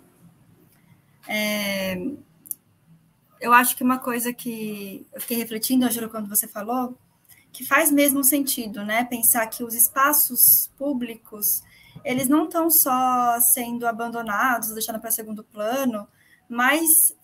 S3: eu acho que uma coisa que eu fiquei refletindo, Ângelo, quando você falou, que faz mesmo sentido, né? Pensar que os espaços públicos, eles não estão só sendo abandonados, deixando para segundo plano, mas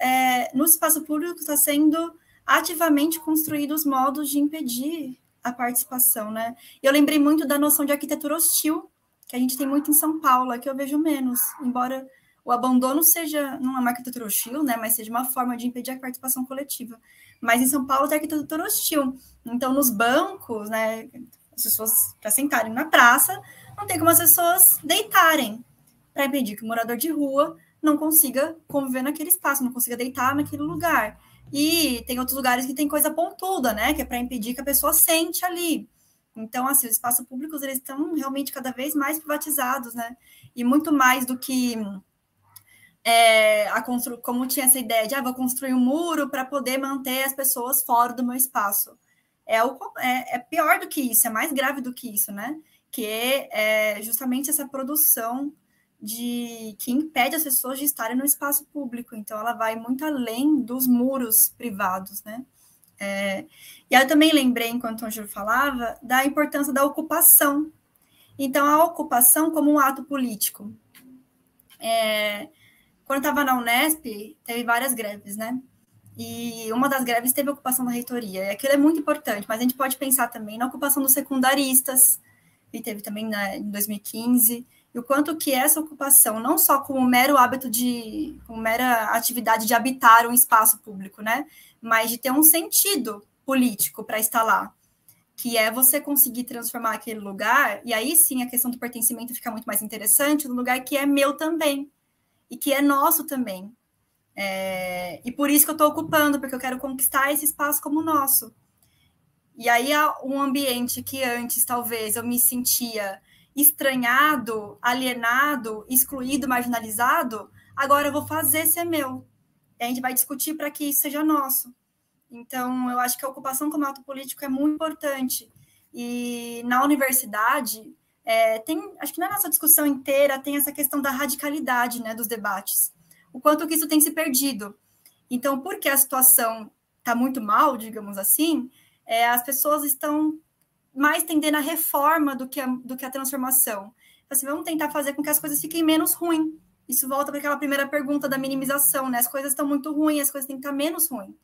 S3: no espaço público está sendo ativamente construídos modos de impedir a participação, né? E eu lembrei muito da noção de arquitetura hostil, que a gente tem muito em São Paulo, que eu vejo menos, embora o abandono seja, não é uma arquitetura hostil, né, mas seja uma forma de impedir a participação coletiva. Mas em São Paulo tem arquitetura hostil. Então, nos bancos, né, as pessoas para sentarem na praça, não tem como as pessoas deitarem, para impedir que o morador de rua não consiga conviver naquele espaço, não consiga deitar naquele lugar. E tem outros lugares que tem coisa pontuda, né, que é para impedir que a pessoa sente ali. Então, assim, os espaços públicos, eles estão realmente cada vez mais privatizados, né, e muito mais do que como tinha essa ideia de vou construir um muro para poder manter as pessoas fora do meu espaço. É pior do que isso, é mais grave do que isso, né? Que é justamente essa produção que impede as pessoas de estarem no espaço público. Então, ela vai muito além dos muros privados, né? E aí eu também lembrei, enquanto o Ângelo falava, da importância da ocupação. Então, a ocupação como um ato político. Quando eu estava na Unesp, teve várias greves, né? E uma das greves teve a ocupação da reitoria. E aquilo é muito importante, mas a gente pode pensar também na ocupação dos secundaristas, e teve também em 2015, e o quanto que essa ocupação, não só como mero hábito como mera atividade de habitar um espaço público, né? Mas de ter um sentido político para estar lá, que é você conseguir transformar aquele lugar, e aí sim a questão do pertencimento fica muito mais interessante, no lugar que é meu também, e que é nosso também. E por isso que eu estou ocupando, porque eu quero conquistar esse espaço como nosso. E aí um ambiente que antes talvez eu me sentia estranhado, alienado, excluído, marginalizado, agora eu vou fazer ser meu. E a gente vai discutir para que isso seja nosso. Então, eu acho que a ocupação como ato político é muito importante. E na universidade, acho que na nossa discussão inteira tem essa questão da radicalidade, né, dos debates. O quanto que isso tem se perdido. Então, porque a situação está muito mal, digamos assim, as pessoas estão mais tendendo à reforma do que a transformação. Então, assim, vamos tentar fazer com que as coisas fiquem menos ruins. Isso volta para aquela primeira pergunta da minimização, né? As coisas estão muito ruins, as coisas têm que estar menos ruins.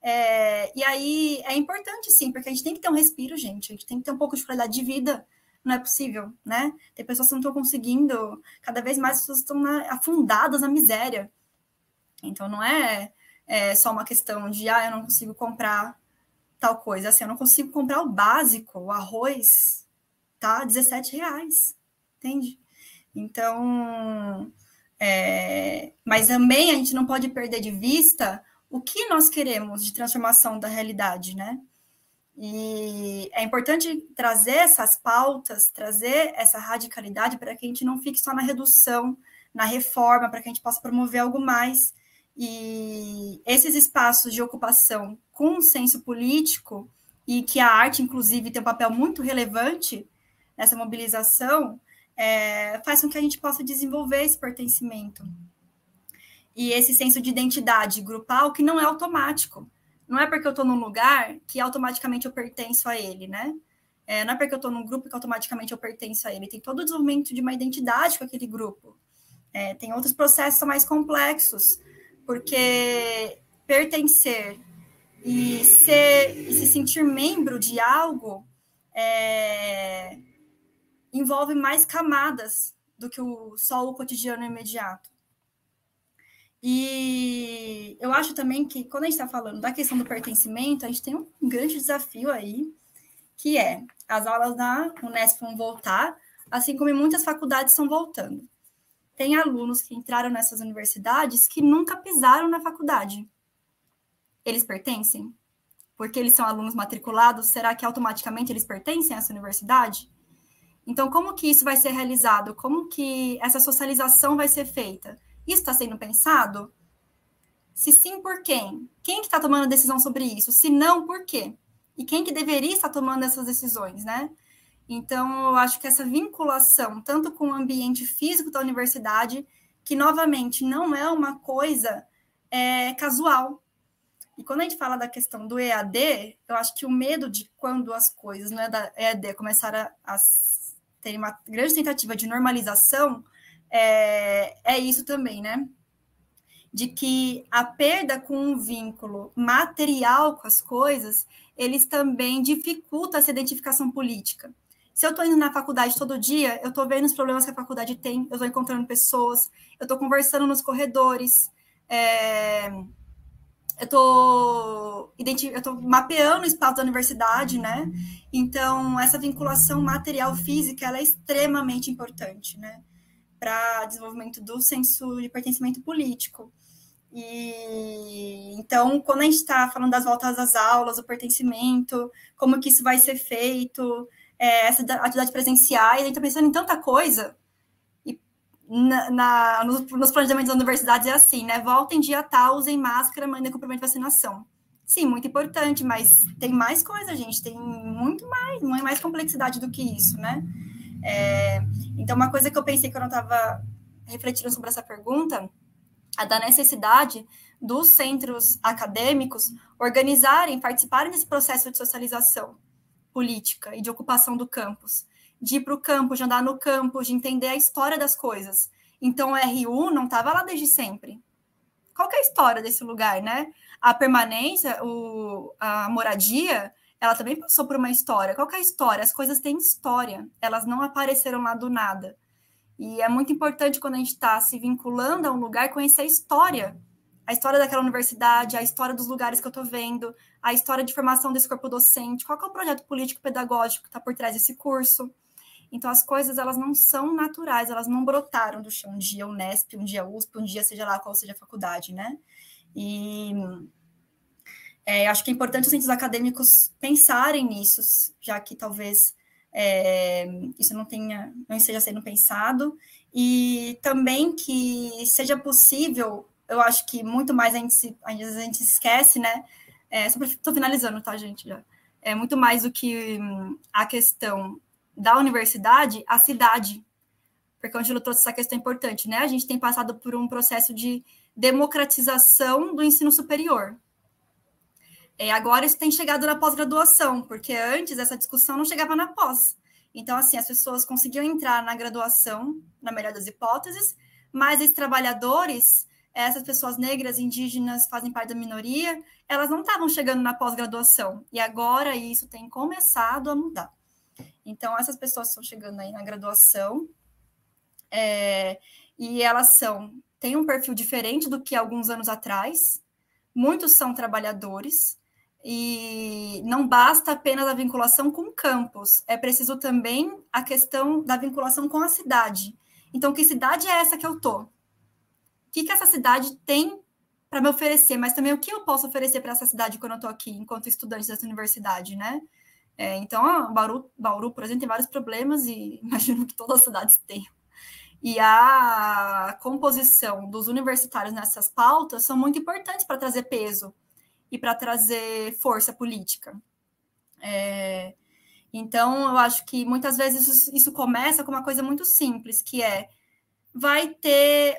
S3: E aí é importante, sim, porque a gente tem que ter um respiro, gente. A gente tem que ter um pouco de qualidade de vida. Não é possível, né? Tem pessoas que não estão conseguindo, cada vez mais as pessoas estão afundadas na miséria. Então, não é só uma questão de, eu não consigo comprar tal coisa. Assim, eu não consigo comprar o básico, o arroz, tá R$17, entende? Então, mas também a gente não pode perder de vista o que nós queremos de transformação da realidade, né? E é importante trazer essas pautas, trazer essa radicalidade para que a gente não fique só na redução, na reforma, para que a gente possa promover algo mais. E esses espaços de ocupação com um senso político, e que a arte, inclusive, tem um papel muito relevante nessa mobilização, faz com que a gente possa desenvolver esse pertencimento. E esse senso de identidade grupal que não é automático. Não é porque eu estou num lugar que automaticamente eu pertenço a ele, né? Não é porque eu estou num grupo que automaticamente eu pertenço a ele. Tem todo o desenvolvimento de uma identidade com aquele grupo. Tem outros processos que são mais complexos, porque pertencer e se sentir membro de algo envolve mais camadas do que só o cotidiano imediato. E eu acho também que, quando a gente está falando da questão do pertencimento, a gente tem um grande desafio aí, que as aulas da Unesp vão voltar, assim como muitas faculdades estão voltando. Tem alunos que entraram nessas universidades que nunca pisaram na faculdade. Eles pertencem? Porque eles são alunos matriculados, será que automaticamente eles pertencem a essa universidade? Então, como que isso vai ser realizado? Como que essa socialização vai ser feita? Isso está sendo pensado? Se sim, por quem? Quem que está tomando a decisão sobre isso? Se não, por quê? E quem que deveria estar tomando essas decisões, né? Então, eu acho que essa vinculação, tanto com o ambiente físico da universidade, que, novamente, não é uma coisa casual. E quando a gente fala da questão do EAD, eu acho que o medo de quando as coisas não é da EAD começaram a ter uma grande tentativa de normalização, é isso também, né? De que a perda com um vínculo material com as coisas, eles também dificultam essa identificação política. Se eu estou indo na faculdade todo dia, eu estou vendo os problemas que a faculdade tem, eu estou encontrando pessoas, eu estou conversando nos corredores, eu estou mapeando o espaço da universidade, né? Então, essa vinculação material física, ela é extremamente importante, né? Para desenvolvimento do senso de pertencimento político. E então, quando a gente está falando das voltas às aulas, o pertencimento, como que isso vai ser feito, essa atividade presencial, a gente está pensando em tanta coisa. E nos planejamentos das universidades é assim, né? Voltem dia tal, usem máscara, mandem complemento de vacinação. Sim, muito importante, mas tem mais coisa, gente, tem muito mais complexidade do que isso, né? Então, uma coisa que eu pensei quando eu estava refletindo sobre essa pergunta, a da necessidade dos centros acadêmicos organizarem, participarem desse processo de socialização política e de ocupação do campus, de ir para o campus, de andar no campus, de entender a história das coisas. Então, o RU não estava lá desde sempre. Qual que é a história desse lugar, né? A permanência, a moradia, ela também passou por uma história. Qual que é a história? As coisas têm história, elas não apareceram lá do nada. E é muito importante, quando a gente está se vinculando a um lugar, conhecer a história daquela universidade, a história dos lugares que eu estou vendo, a história de formação desse corpo docente, qual que é o projeto político-pedagógico que está por trás desse curso. Então, as coisas, elas não são naturais, elas não brotaram do chão, um dia Unesp, um dia USP, um dia seja lá qual seja a faculdade, né? E acho que é importante os centros acadêmicos pensarem nisso, já que talvez isso não esteja sendo pensado, e também que seja possível, eu acho que muito mais às vezes a gente esquece, né? Estou finalizando, tá, gente? Já. É muito mais do que a questão da universidade, a cidade, porque o Ângelo trouxe essa questão importante, né? A gente tem passado por um processo de democratização do ensino superior. Agora isso tem chegado na pós-graduação, porque antes essa discussão não chegava na pós. Então, assim, as pessoas conseguiam entrar na graduação, na melhor das hipóteses, mas os trabalhadores, essas pessoas negras, indígenas, fazem parte da minoria, elas não estavam chegando na pós-graduação. E agora isso tem começado a mudar. Então, essas pessoas estão chegando aí na graduação, e elas têm um perfil diferente do que alguns anos atrás. Muitos são trabalhadores, e não basta apenas a vinculação com o campus, é preciso também a questão da vinculação com a cidade. Então, que cidade é essa que eu estou? O que essa cidade tem para me oferecer, mas também o que eu posso oferecer para essa cidade quando eu estou aqui, enquanto estudante dessa universidade, né? Então, Bauru, por exemplo, tem vários problemas, e imagino que todas as cidades têm. E a composição dos universitários nessas pautas são muito importantes para trazer peso e para trazer força política. Então, eu acho que muitas vezes isso começa com uma coisa muito simples, que vai ter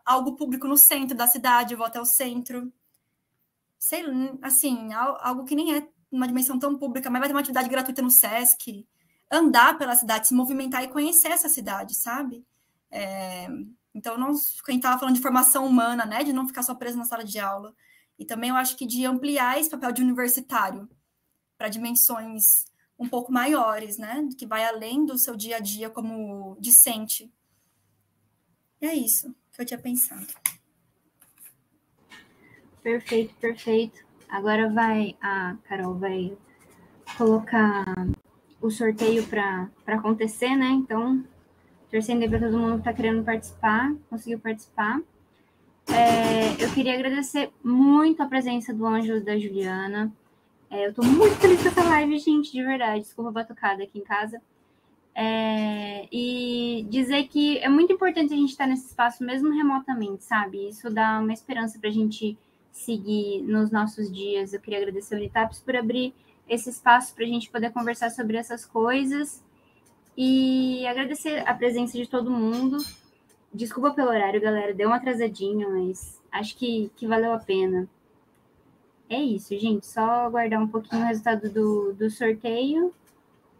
S3: algo público no centro da cidade, eu vou até o centro. Sei, assim, algo que nem é uma dimensão tão pública, mas vai ter uma atividade gratuita no SESC, andar pela cidade, se movimentar e conhecer essa cidade, sabe? Então, a gente estava falando de formação humana, né? De não ficar só preso na sala de aula. E também eu acho que de ampliar esse papel de universitário para dimensões um pouco maiores, né? Que vai além do seu dia a dia como discente. E é isso que eu tinha pensado.
S2: Perfeito, perfeito. Agora a Carol vai colocar o sorteio para acontecer, né? Então, torcendo aí para todo mundo que está querendo participar, conseguiu participar. Eu queria agradecer muito a presença do Ângelo e da Juliana. Eu estou muito feliz com essa live, gente, de verdade. Desculpa a batucada aqui em casa. E dizer que é muito importante a gente estar nesse espaço, mesmo remotamente, sabe? Isso dá uma esperança para a gente seguir nos nossos dias. Eu queria agradecer ao Unitaps por abrir esse espaço para a gente poder conversar sobre essas coisas e agradecer a presença de todo mundo. Desculpa pelo horário, galera, deu uma atrasadinha, mas acho que valeu a pena. É isso, gente. Só aguardar um pouquinho o resultado do sorteio.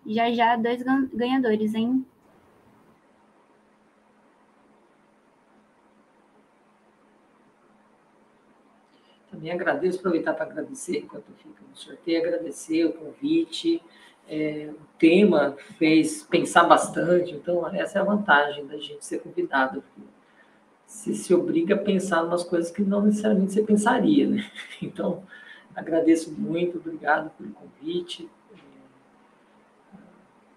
S2: Já 2 ganhadores, hein?
S4: Também aproveitar para agradecer, enquanto fica no sorteio, agradecer o convite. O tema fez pensar bastante, então essa é a vantagem da gente ser convidado. Você se obriga a pensar em umas coisas que não necessariamente você pensaria, né? Então, agradeço muito, obrigado pelo convite.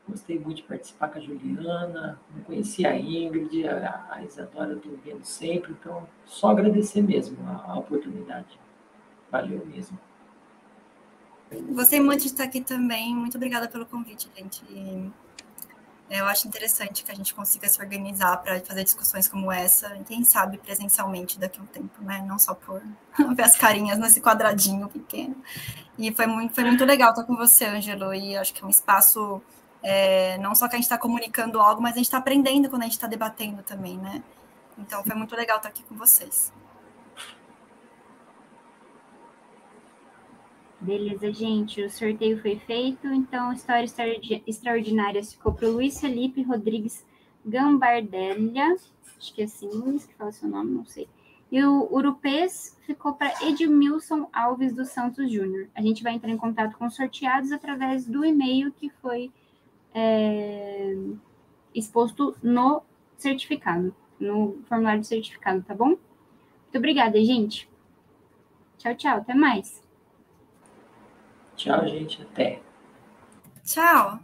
S4: Gostei muito de participar com a Juliana, não conhecia a Ingrid, a Isadora eu estou vendo sempre, então só agradecer mesmo a oportunidade. Valeu mesmo.
S3: Gostei muito de estar aqui também. Muito obrigada pelo convite, gente. Eu acho interessante que a gente consiga se organizar para fazer discussões como essa, e quem sabe presencialmente daqui a um tempo, né? Não só por ver as carinhas nesse quadradinho pequeno. E foi muito legal estar com você, Ângelo, e acho que é um espaço, não só que a gente está comunicando algo, mas a gente está aprendendo quando a gente está debatendo também, né? Então foi muito legal estar aqui com vocês.
S2: Beleza, gente. O sorteio foi feito, então a história extraordinária ficou para o Luiz Felipe Rodrigues Gambardelha, acho que é assim, Luiz, que fala seu nome, não sei. E o Urupês ficou para Edmilson Alves dos Santos Júnior. A gente vai entrar em contato com os sorteados através do e-mail que foi exposto no certificado, no formulário de certificado, tá bom? Muito obrigada, gente. Tchau, tchau. Até mais.
S4: Tchau, gente. Até.
S3: Tchau!